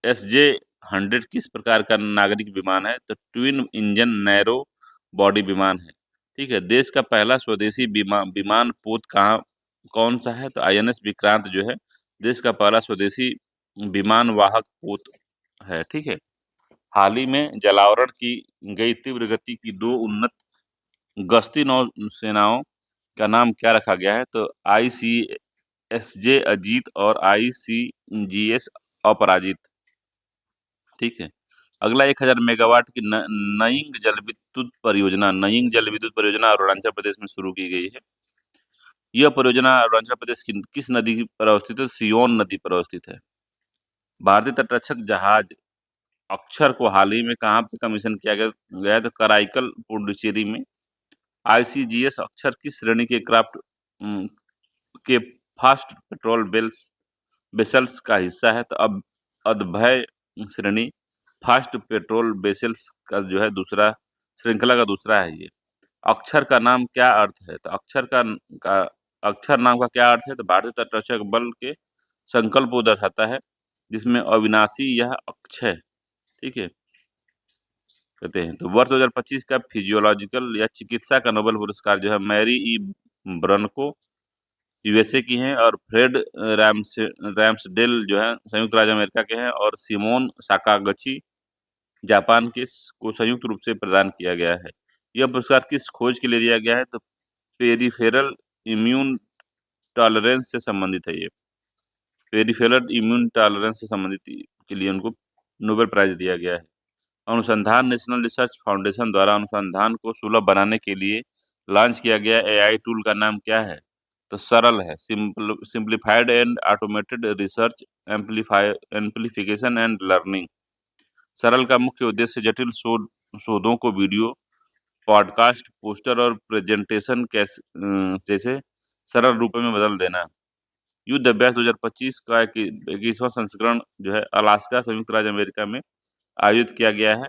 S1: SJ-100 किस प्रकार का नागरिक विमान है? तो ट्विन इंजन नैरो बॉडी विमान है। ठीक है, देश का पहला स्वदेशी विमान पोत कौन सा है? तो INS विक्रांत जो है देश का पहला स्वदेशी विमान वाहक पोत है। ठीक है, हाल ही में जलावरण की गई तीव्र गति की दो उन्नत गश्ती नौसेनाओं का नाम क्या रखा गया है? तो ICSJ अजीत और ICGS अपराजित। ठीक है, अगला, 1000 मेगावाट की नईंग जल विद्युत परियोजना अरुणाचल प्रदेश में शुरू की गई है। यह परियोजना अरुणाचल प्रदेश की किस नदी पर अवस्थित है? सियोन नदी पर अवस्थित है। भारतीय तटरक्षक जहाज अक्षर को हाल ही में कहाँ पे कमीशन किया गया है? तो कराईकल पुडुचेरी में। ICGS अक्षर किस श्रेणी के क्राफ्ट के फास्ट पेट्रोल बेसल्स का हिस्सा है? तो अब अद्भय श्रेणी फास्ट पेट्रोल बेसल्स का जो है दूसरा श्रृंखला का दूसरा है ये। अक्षर का नाम क्या अर्थ है? तो का अक्षर नाम का क्या अर्थ है? तो भारतीय तटरक्षक बल के संकल्प को दर्शाता है, जिसमें अविनाशी यह अक्षय, ठीक है, कहते हैं। तो वर्ष 2025 का फिजियोलॉजिकल या चिकित्सा का नोबेल पुरस्कार जो है मैरी ई ब्रनको USA की हैं, और फ्रेड रैम्सडेल जो है संयुक्त राज्य अमेरिका के हैं, और सिमोन साकागची जापान के को संयुक्त रूप से प्रदान किया गया है। यह पुरस्कार किस खोज के लिए दिया गया है? तो पेरिफेरल इम्यून टॉलरेंस से संबंधित है ये। पेरिफेरल इम्यून टॉलरेंस से संबंधित के लिए उनको नोबेल प्राइज दिया गया है। अनुसंधान नेशनल रिसर्च फाउंडेशन द्वारा अनुसंधान को सुलभ बनाने के लिए लॉन्च किया गया AI टूल का नाम क्या है? तो सरल है, simplified and automated research amplification and learning. सरल का मुख्य उद्देश्य जटिल शोधों को वीडियो, पॉडकास्ट, पोस्टर और प्रेजेंटेशन जैसे सरल रूप में बदल देना। युद्ध अभ्यास 2025 का 21वां संस्करण जो है अलास्का, संयुक्त राज्य अमेरिका में आयोजित किया गया है,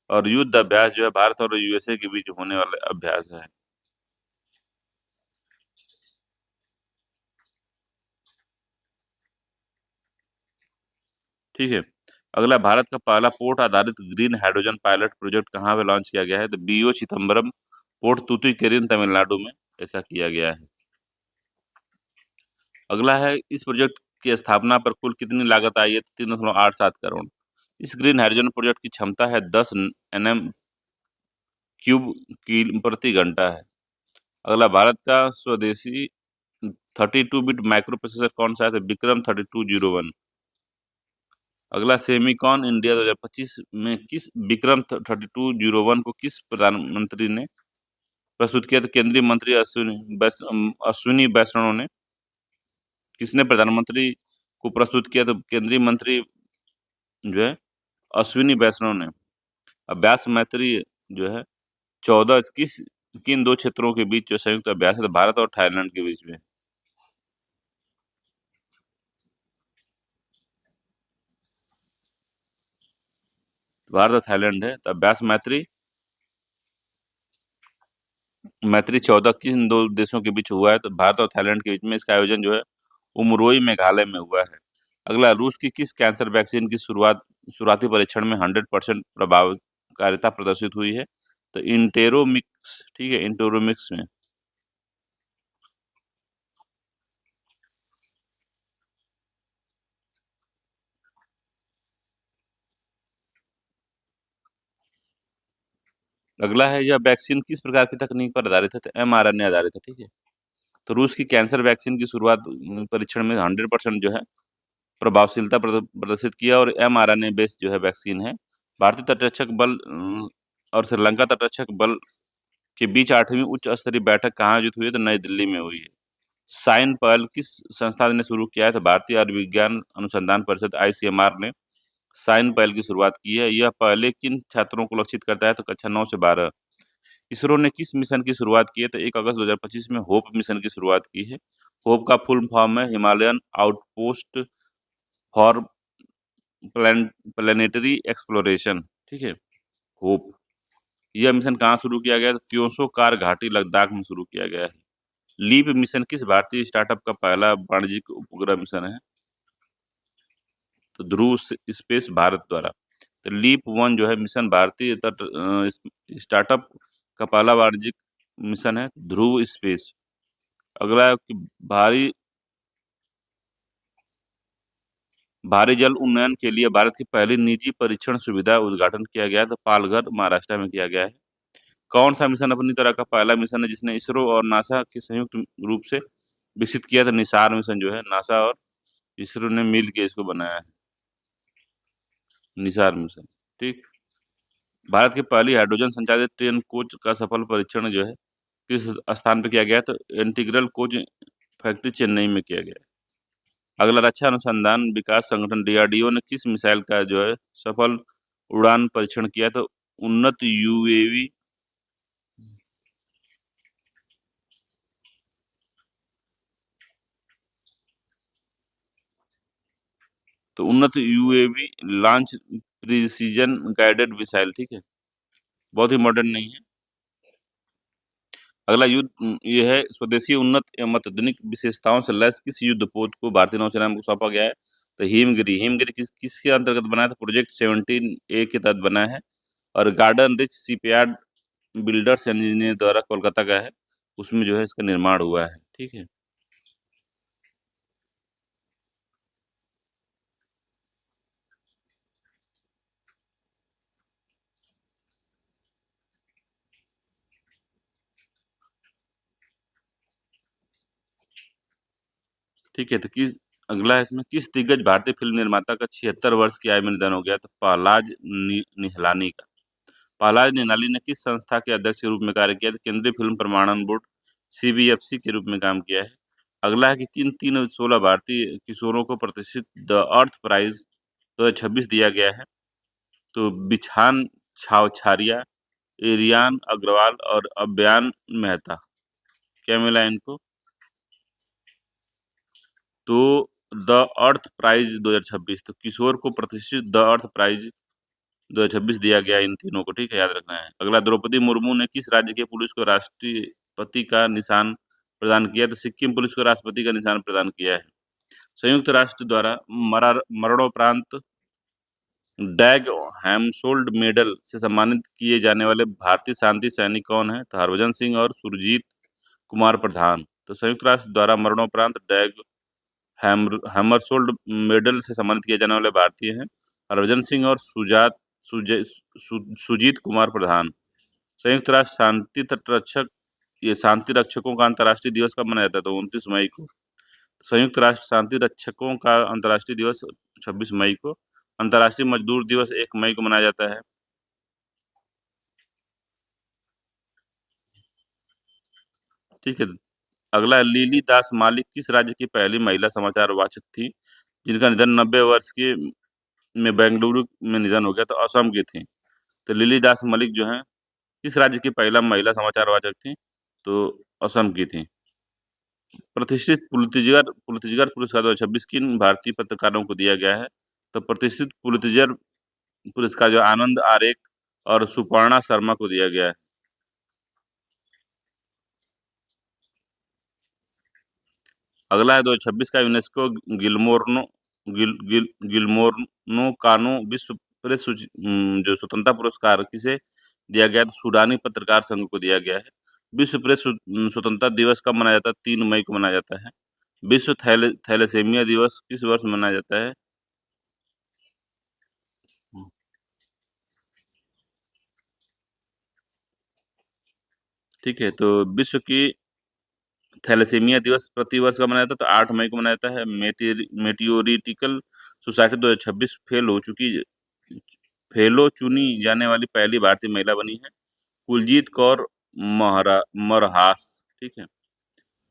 S1: और युद्ध अभ्यास जो है भारत और USA के बीच होने वाले अभ्यास है। ठीक है, अगला, भारत का पहला पोर्ट आधारित ग्रीन हाइड्रोजन पायलट प्रोजेक्ट कहाँ पे लॉन्च किया गया है? तो BO चिदम्बरम पोर्ट तूतुकुड़ीन, तमिलनाडु में ऐसा किया गया है। अगला है, इस प्रोजेक्ट की स्थापना पर कुल कितनी लागत आई है? 3.87 करोड़। इस ग्रीन हाइड्रोजन प्रोजेक्ट की क्षमता है 10 NM³ की प्रति घंटा है। अगला, भारत का स्वदेशी 32 बिट माइक्रो प्रोसेसर कौन सा है? तो विक्रम 3201। अगला, सेमीकॉन इंडिया 2025 में किस विक्रम 3201 को किस प्रधानमंत्री ने प्रस्तुत किया? तो केंद्रीय मंत्री अश्विनी वैष्णव ने। किसने प्रधानमंत्री को प्रस्तुत किया? तो केंद्रीय मंत्री जो है अश्विनी वैष्णव ने। अभ्यास मैत्री जो है 14 किन दो क्षेत्रों के बीच जो संयुक्त अभ्यास है? तो भारत और थाईलैंड के बीच में। भारत और थाईलैंड है, तो अभ्यास मैत्री मैत्री 14 किन 2 देशों के बीच हुआ है? तो भारत और थाईलैंड के बीच में। इसका आयोजन जो है उमरोई मेघालय में हुआ है। अगला, रूस की किस कैंसर वैक्सीन की शुरुआती परीक्षण में 100% प्रभावकारिता प्रदर्शित हुई है? तो इंटेरोमिक्स, ठीक है, इंटेरोमिक्स में। अगला है, यह वैक्सीन किस प्रकार की तकनीक पर आधारित है? तो mRNA आधारित है, ठीक है। तो रूस की कैंसर वैक्सीन की शुरुआत परीक्षण में 100% जो है प्रभावशीलता प्रदर्शित किया और mRNA बेस्ड जो है वैक्सीन है। भारतीय तटरक्षक बल और श्रीलंका तटरक्षक बल के बीच 8वीं उच्च स्तरीय बैठक कहाँ आयोजित हुई है? तो नई दिल्ली में हुई है। साइन पहल किस संस्था ने शुरू किया है? तो भारतीय आयुर्विज्ञान अनुसंधान परिषद ICMR ने साइन पहल की शुरुआत की है। यह पहले किन छात्रों को लक्षित करता है? तो कक्षा 9 से 12। इसरो ने किस मिशन की शुरुआत की है? तो 1 अगस्त 2025 में होप मिशन की शुरुआत की है। होप का फुल फॉर्म है Himalayan outpost for planetary exploration, ठीक है, होप। यह मिशन कहाँ शुरू किया गया? तो क्योंसो कार घाटी लद्दाख में शुरू किया गया है। लीप मिशन किस भारतीय स्टार्टअप का पहला वाणिज्यिक उपग्रह मिशन है? तो ध्रुव स्पेस भारत द्वारा। तो लीप 1 जो है मिशन भारतीय तट स्टार्टअप का पहला वाणिज्यिक मिशन है, ध्रुव स्पेस। अगला है कि भारी भारी जल उन्नयन के लिए भारत की पहली निजी परीक्षण सुविधा उद्घाटन किया गया है। तो पालघर महाराष्ट्र में किया गया है। कौन सा मिशन अपनी तरह का पहला मिशन है जिसने इसरो और नासा के संयुक्त रूप से विकसित किया? था निसार मिशन जो है नासा और इसरो ने मिल के इसको बनाया है, निसार मिशन, ठीक। भारत की पहली हाइड्रोजन संचालित ट्रेन कोच का सफल परीक्षण जो है किस स्थान पर किया गया? तो इंटीग्रल कोच फैक्ट्री चेन्नई में किया गया। अगला, रक्षा अनुसंधान विकास संगठन DRDO ने किस मिसाइल का जो है सफल उड़ान परीक्षण किया? तो उन्नत यूएवी, तो उन्नत UAV launch precision guided missile, ठीक है, बहुत ही मॉडर्न नहीं है। अगला ये है, स्वदेशी उन्नत एवं अत्याधुनिक विशेषताओं से लैस किस युद्धपोत को भारतीय नौसेना को सौंपा गया है? तो हिमगिरी। हिमगिरी किसके अंतर्गत बना है? तो प्रोजेक्ट 17A के तहत बना है और garden rich shipyard builders engineer द्वारा कोलकाता का है, उसमें जो है इसका निर्माण हुआ है, ठीक है। ठीक है, तो अगला है इसमें, किस दिग्गज भारतीय फिल्म निर्माता का 76 वर्ष की आयु में निधन हो गया? तो पहलाज निहलानी का। पहलाज निहलानी ने किस संस्था के अध्यक्ष के रूप में कार्य किया? तो केंद्रीय फिल्म प्रमाणन बोर्ड CBFC के रूप में काम किया है। अगला है कि किन 16 भारतीय किशोरों को प्रतिष्ठित द अर्थ प्राइज 2026 दिया गया है? तो बिछान छावछारिया, एरियान अग्रवाल और अव्यान मेहता। क्या मिला इनको? तो द अर्थ प्राइज 2026, तो किशोर को प्रतिष्ठित द अर्थ प्राइज 2026 दिया गया इन तीनों को, ठीक है, याद रखना है। अगला, द्रौपदी मुर्मू ने किस राज्य के पुलिस को राष्ट्रपति का निशान प्रदान किया? तो सिक्किम पुलिस को राष्ट्रपति का निशान प्रदान किया है। संयुक्त राष्ट्र द्वारा मरणोपरांत डैग हैमशोल्ड मेडल से सम्मानित किए जाने वाले भारतीय शांति सैनिक कौन है? तो हरभजन सिंह और सुरजीत कुमार प्रधान। तो संयुक्त राष्ट्र द्वारा मरणोपरांत डैग हैमरशोल्ड मेडल से सम्मानित किए जाने वाले भारतीय हैं हरभजन सिंह और सुजीत कुमार प्रधान। संयुक्त राष्ट्र शांति तटरक्षक ये शांति रक्षकों का अंतर्राष्ट्रीय दिवस कब मनाया जाता है? तो 29 मई को। संयुक्त राष्ट्र शांति रक्षकों का अंतर्राष्ट्रीय दिवस 26 मई को। अंतर्राष्ट्रीय मजदूर दिवस 1 मई को मनाया जाता है। ठीक है। अगला है, लिली दास मालिक किस राज्य की पहली महिला समाचार वाचक थी जिनका निधन 90 वर्ष के में बेंगलुरु में निधन हो गया? तो असम की थी। तो लिली दास मलिक जो है किस राज्य की पहला महिला समाचार वाचक थी? तो असम की थी। प्रतिष्ठित पुलित्जर पुरस्कार 2026 किन भारतीय पत्रकारों को दिया गया है? तो प्रतिष्ठित पुलित्जर पुरस्कार जो आनंद आरेख और सुपर्णा शर्मा को दिया गया है। अगला है 2026 का यूनेस्को गिलमोर्नो गिलमोर्नो कानो विश्व प्रेस जो स्वतंत्रता पुरस्कार किसे दिया गया? तो सूडानी पत्रकार संघ को दिया गया है। विश्व प्रेस स्वतंत्रता दिवस कब मनाया जाता है? 3 मई को मनाया जाता है। विश्व थैलेसेमिया दिवस किस वर्ष मनाया जाता है? ठीक है, तो विश्व की थैलेसीमिया दिवस प्रति वर्ष का मनाया जाता है, तो 8 मई को मनाया जाता है। मेटियोरिटिकल सोसाइटी 2026 फेलो चुनी जाने वाली पहली भारतीय महिला बनी है कुलजीत कौर मरहास। ठीक है।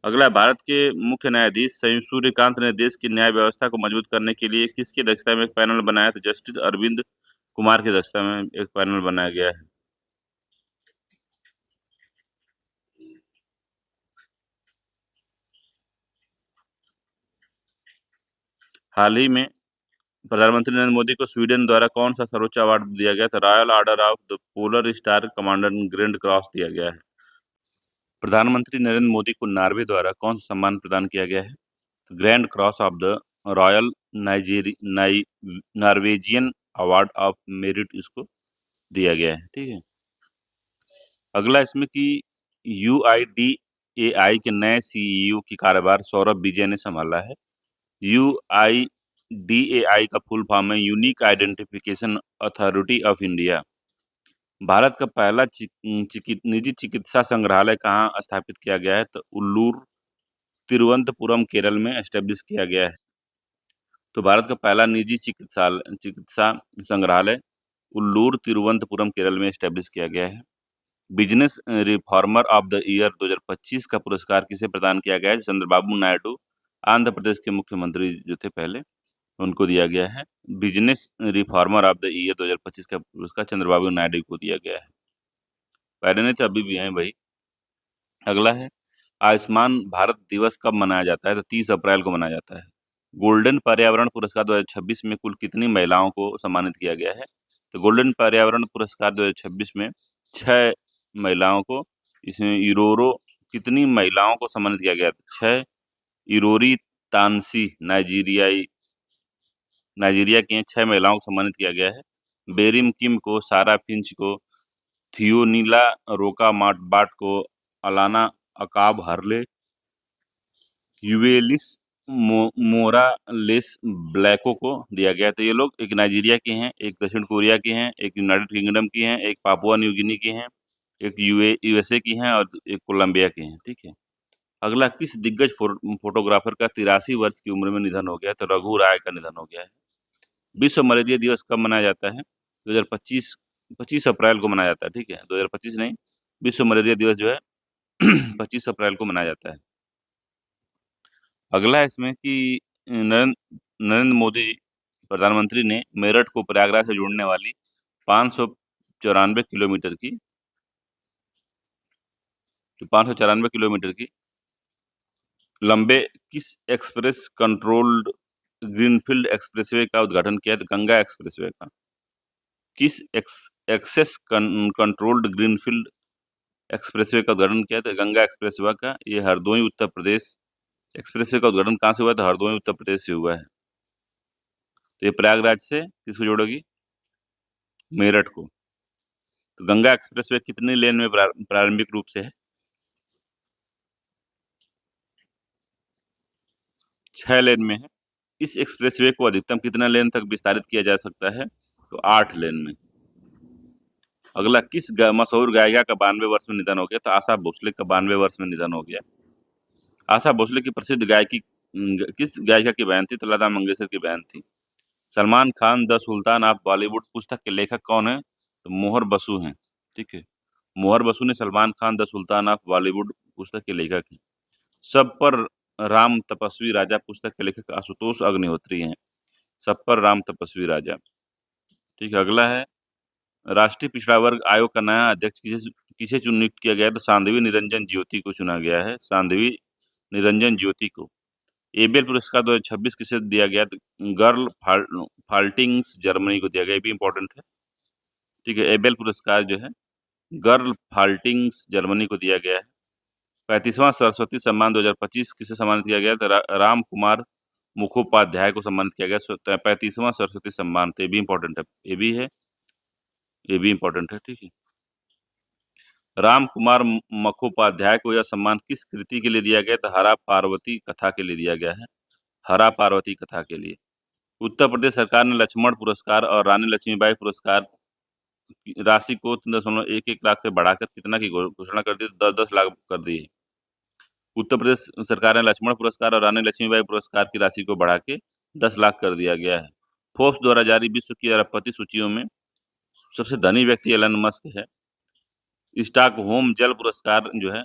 S1: अगला, भारत के मुख्य न्यायाधीश सूर्यकांत ने देश की न्याय व्यवस्था को मजबूत करने के लिए किसकी अध्यक्षता में एक पैनल बनाया? तो जस्टिस अरविंद कुमार की अध्यक्षता में एक पैनल बनाया गया है। हाल ही में प्रधानमंत्री नरेंद्र मोदी को स्वीडन द्वारा कौन सा सर्वोच्च अवार्ड दिया गया? तो royal order of the polar star commander grand cross दिया गया है। प्रधानमंत्री नरेंद्र मोदी को नॉर्वे द्वारा कौन सा सम्मान प्रदान किया गया है? तो grand cross of the royal Norwegian award of merit इसको दिया गया है। ठीक है। अगला इसमें कि UIDAI के नए CEO की कार्यभार सौरभ विजय ने संभाला है। UIDAI का फुल फॉर्म है unique identification authority of India. Bharat का पहला निजी चिकित्सा संग्रहालय कहाँ स्थापित किया गया है? तो उल्लूर तिरुवनंतपुरम केरल में एस्टेब्लिश किया गया है। तो भारत का पहला निजी चिकित्सा संग्रहालय उल्लूर तिरुवनंतपुरम केरल में एस्टेब्लिश किया गया है। Business reformer of the year 2025 का पुरस्कार किसे प्रदान किया गया है? चंद्रबाबू नायडू, आंध्र प्रदेश के मुख्यमंत्री जो थे पहले, उनको दिया गया है। Business reformer of the year 2025 का पुरस्कार चंद्रबाबू नायडू को दिया गया है। पहले नहीं थे, अभी भी हैं भाई। अगला है, आयुष्मान भारत दिवस कब मनाया जाता है? तो 30 अप्रैल को मनाया जाता है। गोल्डन पर्यावरण पुरस्कार 2026 में कुल कितनी महिलाओं को सम्मानित किया गया है? तो गोल्डन पर्यावरण पुरस्कार 2026 में 6 महिलाओं को, इसमें इरोरो कितनी महिलाओं को सम्मानित किया गया? 6। इरोरी तानसी नाइजीरिया की हैं, 6 महिलाओं को सम्मानित किया गया है। बेरिम किम को, सारा फिंच को, थियोनीला रोका बाट को, अलाना अकाब हरले, यूवेलिस मोरालेस ब्लैको को दिया गया। तो ये लोग एक नाइजीरिया के हैं, एक दक्षिण कोरिया के हैं, एक यूनाइटेड किंगडम की हैं, एक पापुआ न्यू गिनी की हैं, एक USA की हैं और एक कोलंबिया के हैं। ठीक है। अगला, किस दिग्गज फोटोग्राफर का 83 वर्ष की उम्र में निधन हो गया? तो रघु राय का निधन हो गया है। विश्व मलेरिया दिवस कब मनाया जाता है? 2025 25 अप्रैल को मनाया जाता है। ठीक है, 2025 नहीं, विश्व मलेरिया दिवस जो है 25 अप्रैल को मनाया जाता है। अगला है इसमें कि नरेंद्र मोदी प्रधानमंत्री ने मेरठ को प्रयागराज से जोड़ने वाली 594 किलोमीटर की 594 किलोमीटर की लंबे किस एक्सप्रेस कंट्रोल्ड ग्रीनफील्ड एक्सप्रेसवे का उद्घाटन किया? तो गंगा एक्सप्रेसवे का। किस एक्सेस कंट्रोल्ड ग्रीनफील्ड एक्सप्रेसवे का उद्घाटन किया? तो गंगा एक्सप्रेसवे का। ये हरदोई उत्तर प्रदेश एक्सप्रेसवे का उद्घाटन कहाँ से हुआ? तो हरदोई उत्तर प्रदेश से हुआ है। तो ये प्रयागराज से किसको जोड़ेगी? मेरठ को। तो गंगा एक्सप्रेसवे कितनी लेन में प्रारंभिक रूप से है? 6 लेन में है। इस एक्सप्रेसवे को अधिकतम कितना लेन तक विस्तारित किया जा सकता है? तो 8 लेन में। अगला, किस मशहूर गायिका का 92 वर्ष में निधन हो गया? तो आशा भोसले का 92 वर्ष में निधन हो गया। आशा भोसले की प्रसिद्ध गायकी किस गायिका की बहन थी? तो लता मंगेशकर की बहन थी। Salman Khan the sultan of Bollywood पुस्तक के लेखक कौन है? तो मोहर बसु हैं। ठीक है, मोहर बसु ने Salman Khan the sultan of Bollywood पुस्तक के लेखक हैं। सब पर राम तपस्वी राजा पुस्तक के लेखक आशुतोष अग्निहोत्री हैं। सब पर राम तपस्वी राजा। ठीक है। अगला है, राष्ट्रीय पिछड़ा वर्ग आयोग का नया अध्यक्ष किसे किसे नियुक्त किया गया है? तो सांध्वी निरंजन ज्योति को चुना गया है। सांध्वी निरंजन ज्योति को। एबेल पुरस्कार 2026 किसे दिया गया? तो गर्ल फाल्टिंग्स जर्मनी को दिया गया। ये भी इंपॉर्टेंट है। ठीक है, एबेल पुरस्कार जो है गर्ल फाल्टिंग्स जर्मनी को दिया गया है। 35वां सरस्वती सम्मान 2025 किसे सम्मानित किया गया? तो राम कुमार मुखोपाध्याय को सम्मानित किया गया 35वां सरस्वती सम्मान। तो ये भी इम्पोर्टेंट है, ये भी है, ये भी इम्पोर्टेंट है, ठीक है। राम कुमार मुखोपाध्याय को यह सम्मान किस कृति के लिए दिया गया? तो हरा पार्वती कथा के लिए दिया गया है, हरा पार्वती कथा के लिए। उत्तर प्रदेश सरकार ने लक्ष्मण पुरस्कार और रानी लक्ष्मीबाई पुरस्कार की राशि को 3.11 लाख से बढ़ाकर कितना की घोषणा कर दी? 10-10 लाख कर दी है। उत्तर प्रदेश सरकार ने लक्ष्मण पुरस्कार और रानी लक्ष्मीबाई पुरस्कार की राशि को बढ़ा के 10 लाख कर दिया गया है। फोर्ब्स द्वारा जारी विश्व की अरबपति सूचियों में सबसे धनी व्यक्ति एलन मस्क है। स्टॉकहोम जल पुरस्कार जो है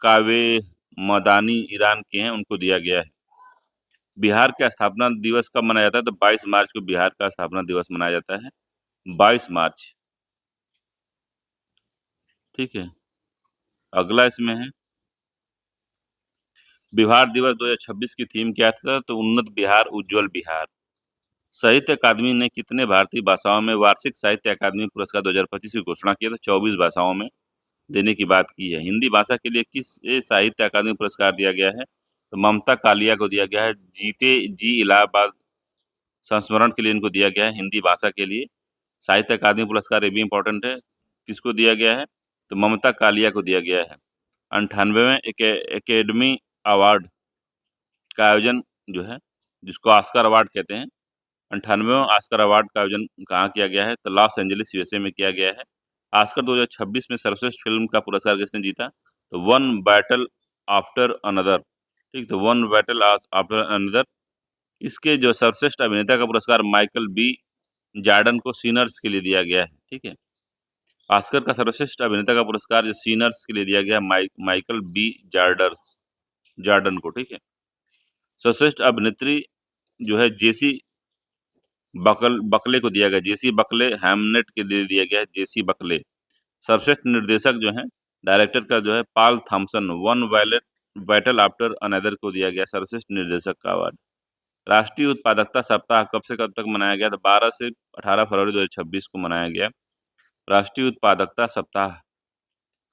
S1: कावे मदानी ईरान के हैं, उनको दिया गया है। बिहार का स्थापना दिवस कब मनाया जाता है? तो 22 मार्च को बिहार का स्थापना दिवस मनाया जाता है, 22 मार्च, ठीक है। अगला इसमें है बिहार दिवस 2026 की थीम क्या था? तो उन्नत बिहार उज्जवल बिहार। साहित्य अकादमी ने कितने भारतीय भाषाओं में वार्षिक साहित्य अकादमी पुरस्कार 2025 की घोषणा की? तो 24 भाषाओं में देने की बात की है। हिंदी भाषा के लिए किस साहित्य अकादमी पुरस्कार दिया गया है? तो ममता कालिया को दिया गया है। जीते जी इलाहाबाद संस्मरण के लिए इनको दिया गया है, हिंदी भाषा के लिए साहित्य अकादमी पुरस्कार, ये भी इम्पोर्टेंट है। किसको दिया गया है? तो ममता कालिया को दिया गया है। 98वें एकेडमी अवार्ड का आयोजन जो है, जिसको ऑस्कर अवार्ड कहते हैं, 98वां ऑस्कर अवार्ड का आयोजन कहाँ किया गया है? तो लॉस एंजलिस यूएसए में किया गया है। ऑस्कर 2026 में सर्वश्रेष्ठ फिल्म का पुरस्कार किसने जीता? तो वन बैटल आफ्टर अनदर, ठीक, तो वन बैटल आफ्टर अनदर। इसके जो सर्वश्रेष्ठ अभिनेता का पुरस्कार माइकल बी जॉर्डन को सीनर्स के लिए दिया गया है, ठीक है। ऑस्कर का सर्वश्रेष्ठ अभिनेता का पुरस्कार जो सीनर्स के लिए दिया गया माइकल बी जॉर्डन को, ठीक है। सर्वश्रेष्ठ अभिनेत्री जो है जेसी बकले को दिया गया, जेसी बकले हैमनेट के लिए दिया गया है, जेसी बकले। सर्वश्रेष्ठ निर्देशक जो है, डायरेक्टर का जो है Paul Thomson, one violet battle after another को दिया गया सर्वश्रेष्ठ निर्देशक का अवार्ड। राष्ट्रीय उत्पादकता सप्ताह कब से कब तक मनाया गया? तो 12 से 18 फरवरी 2026 को मनाया गया राष्ट्रीय उत्पादकता सप्ताह।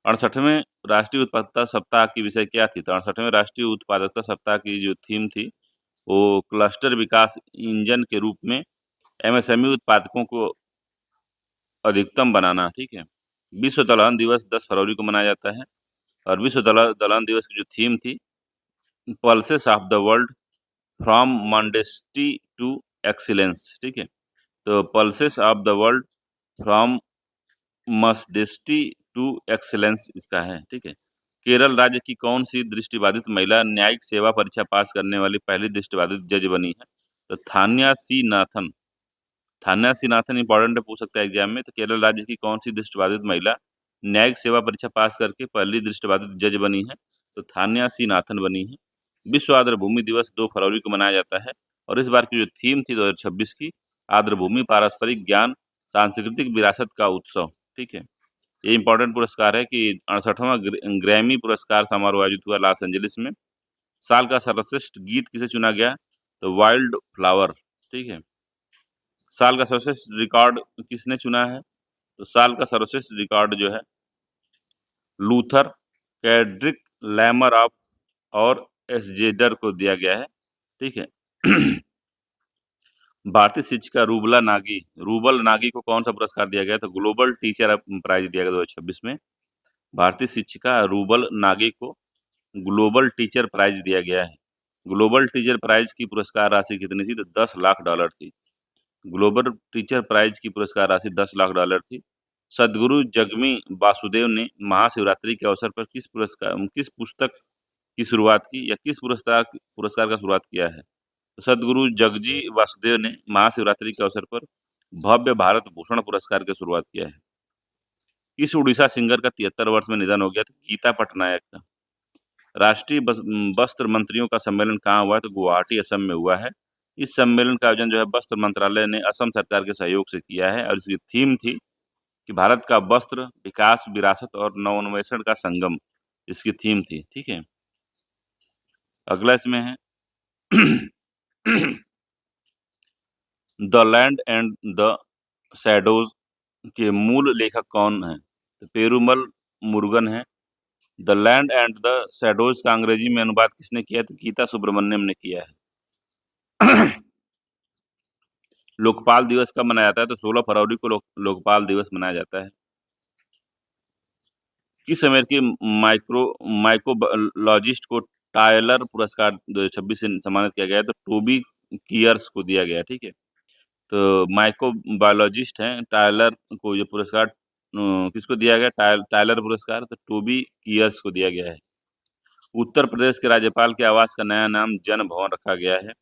S1: 68वें राष्ट्रीय उत्पादकता सप्ताह की विषय क्या थी? तो 68वें राष्ट्रीय उत्पादकता सप्ताह की जो थीम थी वो क्लस्टर विकास इंजन के रूप में एमएसएमई उत्पादकों को अधिकतम बनाना, ठीक है। विश्व दलहन दिवस 10 फरवरी को मनाया जाता है और विश्व दलहन दिवस की जो थीम थी pulses of the world from modesty to excellence, ठीक है। तो pulses of the world from modesty to excellence इसका है, ठीक है। केरल राज्य की कौन सी दृष्टिबाधित महिला न्यायिक सेवा परीक्षा पास करने वाली पहली दृष्टिबाधित जज बनी है? तो थान्या सी नाथन। थान्या सी नाथन इंपॉर्टेंट है, पूछ सकता है एग्जाम में। तो केरल राज्य की कौन सी दृष्टिबाधित महिला न्यायिक सेवा परीक्षा पास करके पहली दृष्टिबाधित जज बनी है? तो थान्या सी नाथन बनी है। विश्व आर्द्र भूमि दिवस 2 फरवरी को मनाया जाता है और इस बार की जो थीम थी 2026 की आर्द्र भूमि पारस्परिक ज्ञान सांस्कृतिक विरासत का उत्सव, ठीक है। ये इंपॉर्टेंट पुरस्कार है कि 68वां ग्रैमी पुरस्कार समारोह आयोजित हुआ लॉस एंजलिस में। साल का सर्वश्रेष्ठ गीत किसे चुना गया? तो वाइल्ड फ्लावर, ठीक है। साल का सर्वश्रेष्ठ रिकॉर्ड किसने चुना है? तो साल का सर्वश्रेष्ठ रिकॉर्ड जो है लूथर कैड्रिक लैमर ऑफ और एसजेडर को दिया गया है, ठीक है। भारतीय शिक्षिका रूबल नागी को कौन सा पुरस्कार दिया गया? तो ग्लोबल टीचर प्राइज दिया गया 2026 में। भारतीय शिक्षिका रूबल नागी को ग्लोबल टीचर प्राइज दिया गया है। ग्लोबल टीचर प्राइज की पुरस्कार राशि कितनी थी? तो $10 लाख थी। ग्लोबल टीचर प्राइज की पुरस्कार राशि $10 लाख थी। सदगुरु जगमी वासुदेव ने महाशिवरात्रि के अवसर पर किस पुस्तक की शुरुआत की या किस पुरस्कार का शुरुआत किया है? तो सदगुरु जगजी वासुदेव ने महाशिवरात्रि के अवसर पर भव्य भारत भूषण पुरस्कार की शुरुआत किया है। इस उड़ीसा सिंगर का 73 वर्ष में निधन हो गया था? गीता पटनायक का। राष्ट्रीय वस्त्र मंत्रियों का सम्मेलन कहाँ हुआ है? तो गुवाहाटी असम में हुआ है। इस सम्मेलन का आयोजन जो है वस्त्र मंत्रालय ने असम सरकार के सहयोग से किया है और इसकी थीम थी कि भारत का वस्त्र विकास विरासत और नवोन्मेषण का संगम, इसकी थीम थी, ठीक है। अगला इसमें है the land and the shadows के मूल लेखक कौन हैं? तो पेरुमल मुरुगन है, the land and the shadows का अंग्रेजी में अनुवाद किसने किया? तो गीता सुब्रमण्यम ने किया है। लोकपाल दिवस कब मनाया जाता है? तो 16 फरवरी को लोकपाल दिवस मनाया जाता है। किस अमेरिकी माइक्रोबायोलॉजिस्ट को टायलर पुरस्कार 2026 से सम्मानित किया गया है? तो टोबी कियर्स को दिया गया है, ठीक है। तो माइक्रोबायोलॉजिस्ट हैं टायलर को ये पुरस्कार किसको दिया गया? टायलर पुरस्कार तो टोबी कियर्स को दिया गया है। उत्तर प्रदेश के राज्यपाल के आवास का नया नाम जन भवन रखा गया है।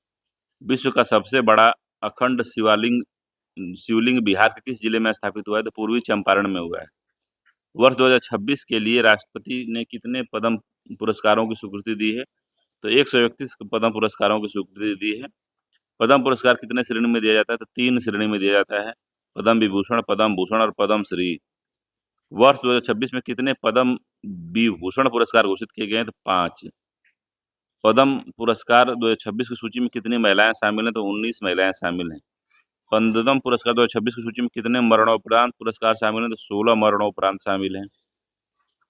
S1: विश्व का सबसे बड़ा अखंड शिवलिंग बिहार के किस जिले में स्थापित हुआ है? तो पूर्वी चंपारण में हुआ है। वर्ष 2026 के लिए राष्ट्रपति ने कितने पद्म पुरस्कारों की स्वीकृति दी है? तो 131 पद्म पुरस्कारों की स्वीकृति दी है। पद्म पुरस्कार कितने श्रेणी में दिया जाता है? तो 3 श्रेणी में दिया जाता है, पद्म विभूषण, पद्म भूषण और पद्म श्री। वर्ष 2026 में कितने पद्म विभूषण पुरस्कार घोषित किए गए हैं? तो 5। पद्म पुरस्कार 2026 की सूची में कितनी महिलाएं शामिल हैं? तो 19 महिलाएं शामिल हैं। पद्म पुरस्कार 2026 की सूची में कितने मरणोपरांत पुरस्कार शामिल हैं? तो 16 मरणोपरांत शामिल हैं।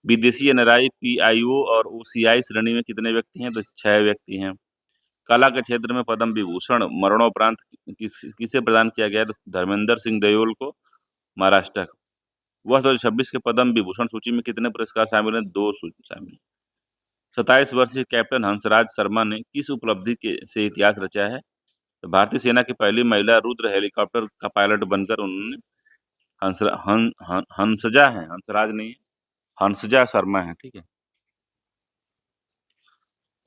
S1: विदेशी एनआरआई, पीआईओ और ओसीआई श्रेणी में कितने व्यक्ति हैं? तो 6 व्यक्ति हैं। कला के क्षेत्र में पद्म विभूषण मरणोपरांत किसे प्रदान किया गया? तो धर्मेंद्र सिंह देओल को, महाराष्ट्र। वर्ष 2026 के पद्म विभूषण सूची में कितने पुरस्कार शामिल हैं? 2 शामिल। 27 वर्षीय कैप्टन हंसराज शर्मा ने किस उपलब्धि से इतिहास रचा है? तो भारतीय सेना की पहली महिला रुद्र हेलीकॉप्टर का पायलट बनकर उन्होंने हंसजा है, हंसराज नहीं है, हंसजा शर्मा है, ठीक है।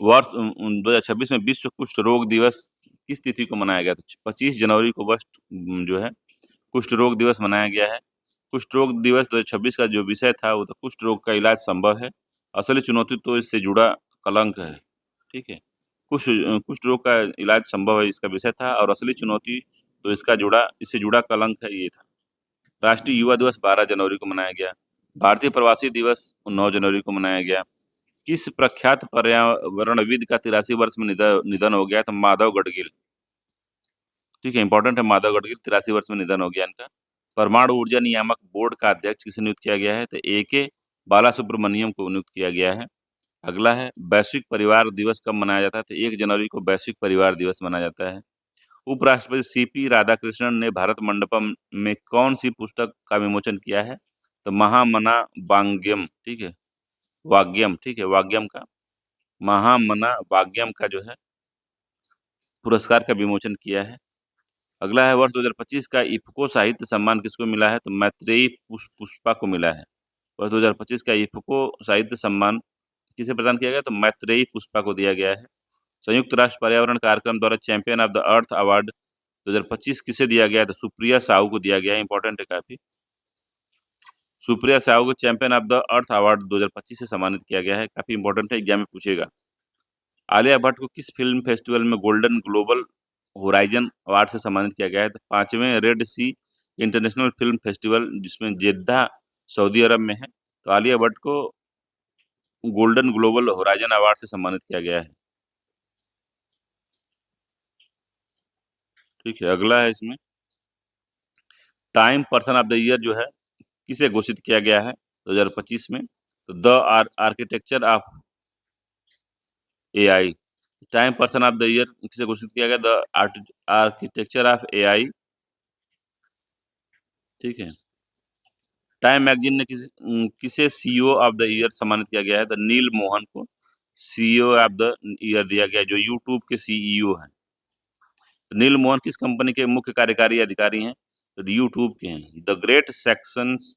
S1: वर्ष 2026 में विश्व कुष्ठ रोग दिवस किस तिथि को मनाया गया? तो 25 जनवरी को जो है कुष्ठ रोग दिवस मनाया गया है। कुष्ठ रोग दिवस 2026 का जो विषय था वो तो कुष्ठ रोग का इलाज संभव है। असली चुनौती तो इससे जुड़ा कलंक है, ठीक है। कुष्ठ रोग का इलाज संभव है इसका विषय था, और असली चुनौती तो इससे जुड़ा कलंक है, ये था। राष्ट्रीय युवा दिवस 12 जनवरी को मनाया गया। भारतीय प्रवासी दिवस 9 जनवरी को मनाया गया। किस प्रख्यात पर्यावरणविद का 83 वर्ष में निधन हो गया? तो माधव गडगिल, ठीक है, इंपॉर्टेंट है। माधव गडगिल 83 वर्ष में निधन हो गया इनका। परमाणु ऊर्जा नियामक बोर्ड का अध्यक्ष किसे नियुक्त किया गया है? तो AK बालासुब्रमण्यम को नियुक्त किया गया है। अगला है वैश्विक परिवार दिवस कब मनाया जाता है? तो 1 जनवरी को वैश्विक परिवार दिवस मनाया जाता है। उपराष्ट्रपति CP राधाकृष्णन ने भारत मंडपम में कौन सी पुस्तक का विमोचन किया है? तो महामना वाग्यम, ठीक है, वाग्यम, ठीक है, वाग्यम का, महामना वाग्यम का जो है पुरस्कार का विमोचन किया है। अगला है वर्ष 2025 का इफ्को साहित्य सम्मान किसको मिला है? तो मैत्रेयी पुष्पा को मिला है। वर्ष 2025 का इफ्को साहित्य सम्मान किसे प्रदान किया गया? तो मैत्रेयी पुष्पा को दिया गया है। संयुक्त राष्ट्र पर्यावरण कार्यक्रम द्वारा champion of the earth award 2025 किसे दिया गया है? तो सुप्रिया साहू को दिया गया है, इंपॉर्टेंट है काफी। सुप्रिया साहू को champion of the earth award 2025 से सम्मानित किया गया है, काफी इंपॉर्टेंट है, एग्जाम में पूछेगा। आलिया भट्ट को किस फिल्म फेस्टिवल में गोल्डन ग्लोबल होराइजन अवार्ड से सम्मानित किया गया है? तो 5वें रेड सी इंटरनेशनल फिल्म फेस्टिवल, जिसमें जेद्दा सऊदी अरब में है, तो आलिया भट्ट को गोल्डन ग्लोबल होराइजन अवार्ड से सम्मानित किया गया है, ठीक है। अगला है इसमें time person of the year जो है किसे घोषित किया गया है 2025 में? तो the architecture of AI। Time person of the year किसे घोषित किया गया? द आर्किटेक्चर ऑफ AI, ठीक है। टाइम मैगजीन ने किसे CEO ऑफ द ईयर सम्मानित किया गया है? द नील मोहन को CEO ऑफ द ईयर दिया गया, जो यूट्यूब के CEO हैं। तो नील मोहन किस कंपनी के मुख्य कार्यकारी अधिकारी हैं? तो यूट्यूब के हैं। द ग्रेट सेक्शंस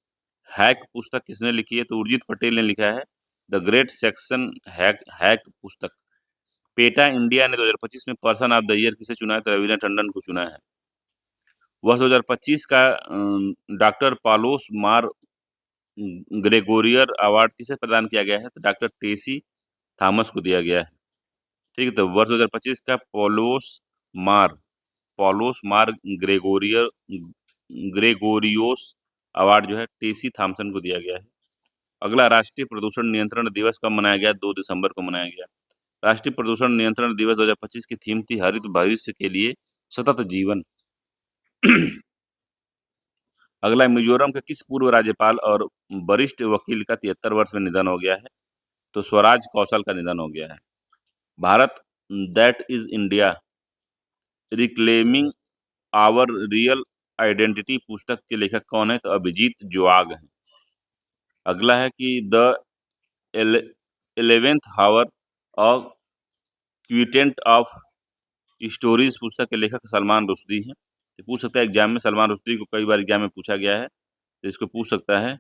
S1: हैक पुस्तक किसने लिखी है? तो उर्जित पटेल ने लिखा है the great section hack hack पुस्तक। पेटा इंडिया ने 2025 में पर्सन ऑफ द ईयर किसे चुना है? तो रवीना टंडन को चुना है। वर्ष 2025 का डॉक्टर पालोस मार ग्रेगोरियर अवार्ड किसे प्रदान किया गया है? तो डॉक्टर टेसी थॉमस को दिया गया है, ठीक है। तो वर्ष 2025 का मार पॉलोस मार ग्रेगोरियोस अवार्ड जो है टेसी थॉमसन को दिया गया है। अगला राष्ट्रीय प्रदूषण नियंत्रण दिवस कब मनाया गया? 2 दिसंबर को मनाया गया। राष्ट्रीय प्रदूषण नियंत्रण दिवस 2025 की थीम थी हरित भविष्य के लिए सतत जीवन। अगला मिजोरम के किस पूर्व राज्यपाल और वरिष्ठ वकील का 73 वर्ष में निधन हो गया है? तो स्वराज कौशल का निधन हो गया है। Bharat that is India reclaiming our real identity पुस्तक के लेखक कौन है? तो अभिजीत जुआग हैं। अगला है कि the 11th hour of quintet of stories पुस्तक के लेखक सलमान रुश्दी हैं। तो पूछ सकता है एग्जाम में, सलमान रुश्दी को कई बार एग्जाम में पूछा गया है, तो इसको पूछ सकता है।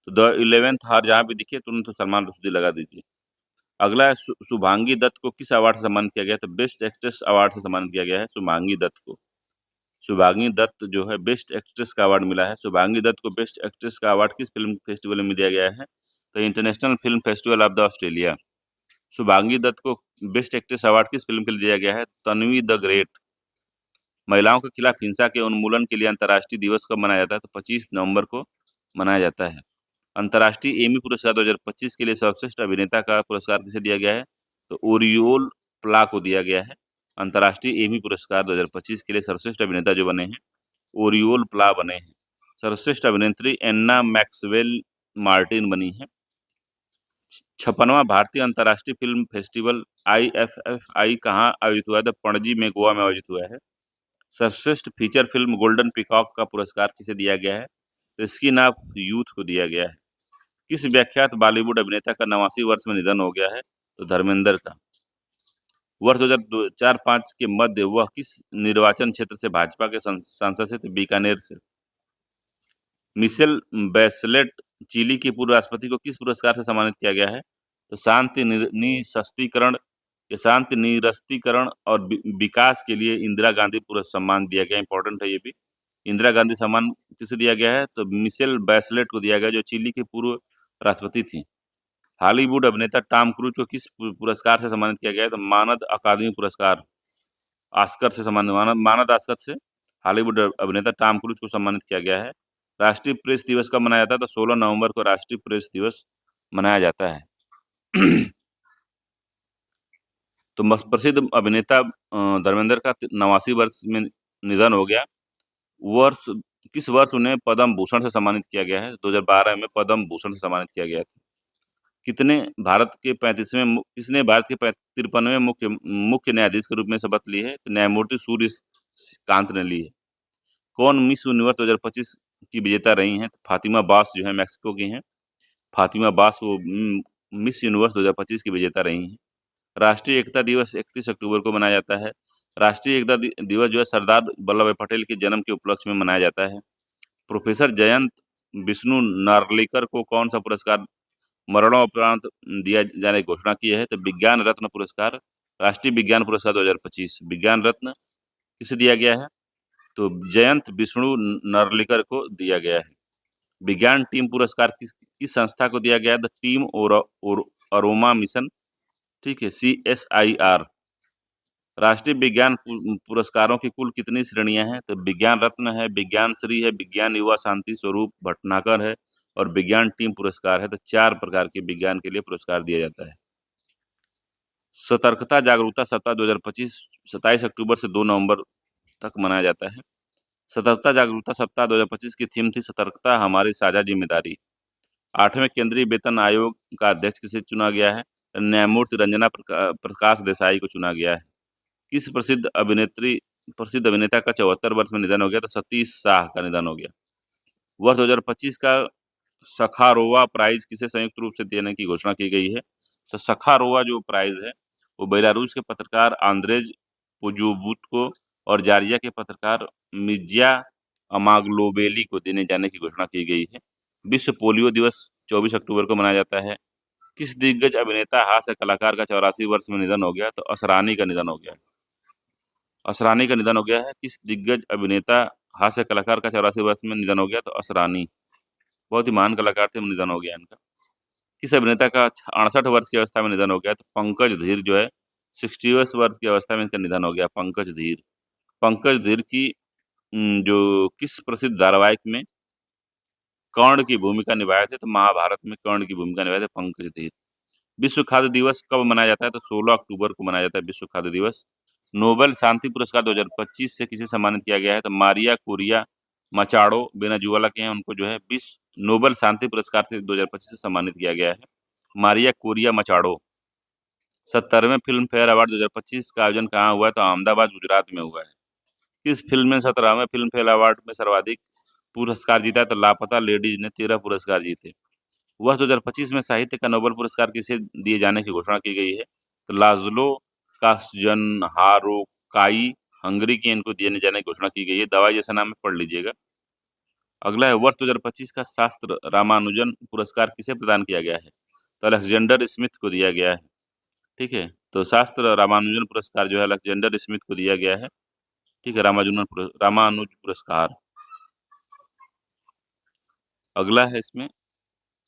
S1: तो द 11th हावर जहाँ भी दिखे तुरंत तो सलमान रुश्दी लगा दीजिए। अगला है शुभांगी दत्त को किस अवार्ड से सम्मानित किया गया? तो बेस्ट एक्ट्रेस अवार्ड से सम्मानित किया गया है शुभांगी दत्त को। शुभांगी दत्त जो है बेस्ट एक्ट्रेस का अवार्ड मिला है। शुभांगी दत्त को बेस्ट एक्ट्रेस का अवार्ड किस फिल्म फेस्टिवल में दिया गया है? तो international film festival of the Australia. Shubhangi Dutt को बेस्ट एक्ट्रेस अवार्ड किस फिल्म के लिए दिया गया है? Tanvi the great. महिलाओं के खिलाफ हिंसा के उन्मूलन के लिए अंतर्राष्ट्रीय दिवस कब मनाया जाता है? तो 25 नवंबर को मनाया जाता है। अंतर्राष्ट्रीय एमी पुरस्कार 2025 के लिए सर्वश्रेष्ठ अभिनेता का पुरस्कार किसे दिया गया है? तो ओरियोल प्ला को दिया गया है। अंतर्राष्ट्रीय एमी पुरस्कार 2025 के लिए सर्वश्रेष्ठ अभिनेता जो बने हैं ओरियोल प्ला बने हैं। सर्वश्रेष्ठ अभिनेत्री एन्ना मैक्सवेल मार्टिन बनी है। 56वां भारतीय अंतर्राष्ट्रीय फिल्म फेस्टिवल IFFI कहाँ आयोजित हुआ है? तो पणजी में, गोवा में आयोजित हुआ है। सर्वश्रेष्ठ फीचर फिल्म गोल्डन पीकॉक का पुरस्कार किसे दिया गया है? तो स्किन ऑफ यूथ को दिया गया है। किस व्याख्यात बॉलीवुड अभिनेता का 89 वर्ष में निधन हो गया है? तो धर्मेंद्र का। वर्ष 2004-5 के मध्य वह किस निर्वाचन क्षेत्र से भाजपा के सांसद से? तो बीकानेर से। मिशेल बैचलेट चिली के पूर्व राष्ट्रपति को किस पुरस्कार से सम्मानित किया गया है? तो शांति निरस्तीकरण और विकास के लिए इंदिरा गांधी सम्मान दिया गया। इंपॉर्टेंट है ये भी। इंदिरा गांधी सम्मान किसे दिया गया है? तो मिशेल बैचलेट को दिया गया जो चिली के पूर्व राष्ट्रपति थी। हॉलीवुड अभिनेता टॉम क्रूज को किस पुरस्कार से सम्मानित किया गया है? तो मानद अकादमी पुरस्कार ऑस्कर से सम्मानित, मानद ऑस्कर से हॉलीवुड अभिनेता टॉम क्रूज को सम्मानित किया गया है। राष्ट्रीय प्रेस दिवस कब मनाया जाता है? तो 16 नवंबर को राष्ट्रीय प्रेस दिवस मनाया जाता है। तो प्रसिद्ध अभिनेता धर्मेंद्र का 89 वर्ष में निधन हो गया। वर्ष किस वर्ष उन्हें पद्म भूषण से सम्मानित किया गया है? 2012 में पद्म भूषण से सम्मानित किया गया था। किसने भारत के 53वें मुख्य न्यायाधीश के रूप में शपथ ली है? तो न्यायमूर्ति सूर्य कांत ने ली है। कौन मिस यूनिवर्स 2025 की विजेता रही हैं? फातिमा बास जो है मैक्सिको की हैं। फातिमा बास वो मिस यूनिवर्स 2025 की विजेता रही हैं। राष्ट्रीय एकता दिवस 31 अक्टूबर को मनाया जाता है। राष्ट्रीय एकता दिवस जो है सरदार वल्लभ भाई पटेल के जन्म के उपलक्ष्य में मनाया जाता है। प्रोफेसर जयंत विष्णु नार्लिकर को कौन सा पुरस्कार मरणोपरांत दिया जाने की घोषणा की है? तो विज्ञान रत्न पुरस्कार, राष्ट्रीय विज्ञान पुरस्कार 2025 विज्ञान रत्न किसे दिया गया है? तो जयंत विष्णु नार्लिकर को दिया गया है। विज्ञान टीम पुरस्कार किस संस्था को दिया गया है? द टीम और अरोमा मिशन, ठीक है, CSIR। राष्ट्रीय विज्ञान पुरस्कारों की कुल कितनी श्रेणियां हैं? तो विज्ञान रत्न है, विज्ञान श्री है, विज्ञान युवा शांति स्वरूप भटनागर है और विज्ञान टीम पुरस्कार है। तो 4 प्रकार के विज्ञान के लिए पुरस्कार दिया जाता है। सतर्कता जागरूकता सप्ताह 2025 27 अक्टूबर से 2 नवंबर तक मनाया जाता है। सतर्कता जागरूकता सप्ताह 2025 की थीम थी सतर्कता हमारी साझा जिम्मेदारी। 8वें केंद्रीय वेतन आयोग का अध्यक्ष किसे चुना गया है? न्यायमूर्ति रंजना प्रकाश देसाई को चुना गया है। किस प्रसिद्ध अभिनेता का 74 वर्ष में निधन हो गया? तो सतीश शाह का निधन हो गया। वर्ष 2025 का सखारोवा प्राइज किसे संयुक्त रूप से देने की घोषणा की गई है? तो सखारोवा जो प्राइज है वो बेलारूस के पत्रकार आंद्रेज पुजोबुत और जार्जिया के पत्रकार मिर्जा अमाग्लोवेली को देने जाने की घोषणा की गई है। विश्व पोलियो दिवस 24 अक्टूबर को मनाया जाता है। किस दिग्गज अभिनेता हास्य कलाकार का 84 वर्ष में निधन हो गया? तो असरानी का निधन हो गया। असरानी का निधन हो गया है। किस दिग्गज अभिनेता हास्य कलाकार का 84 वर्ष में निधन हो गया? तो असरानी, बहुत ही महान कलाकार थे, निधन हो गया इनका। किस अभिनेता का 68 वर्ष की अवस्था में निधन हो गया? तो पंकज धीर जो है 60 वर्ष की अवस्था में इनका निधन हो गया। पंकज धीर की जो किस प्रसिद्ध धारावाहिक में कर्ण की भूमिका निभाए थे? तो महाभारत में कर्ण की भूमिका निभाए थे पंकज धीर। विश्व खाद्य दिवस कब मनाया जाता है? तो 16 अक्टूबर को मनाया जाता है विश्व खाद्य दिवस। नोबेल शांति पुरस्कार 2025 से किसे सम्मानित किया गया है? तो मारिया कुरिया मचाडो वेनेजुएला के हैं, उनको जो है नोबेल शांति पुरस्कार से 2025 से सम्मानित किया गया है। मारिया कोरिया मचाडो 70वें फिल्म फेयर अवार्ड 2025 का आयोजन कहाँ हुआ है? तो अहमदाबाद, गुजरात में हुआ है। किस फिल्म ने 17वें फिल्म फेयर अवार्ड में सर्वाधिक पुरस्कार जीता है? तो लापता लेडीज ने 13 पुरस्कार जीते। वर्ष 2025 में साहित्य का नोबेल पुरस्कार किसे दिए जाने की घोषणा की गई है? तो लाज़लो कास्जनहारोकाई हंगरी के इनको दिए जाने की घोषणा की गई है। दवाई जैसा नाम है, पढ़ लीजिएगा। अगला है वर्ष 2025 का शास्त्र रामानुजन पुरस्कार किसे प्रदान किया गया है? तो अलेक्जेंडर स्मिथ को दिया गया है। ठीक है, तो शास्त्र रामानुजन पुरस्कार जो है अलेक्जेंडर स्मिथ को दिया गया है। ठीक है, रामानुज पुरस्कार। अगला है इसमें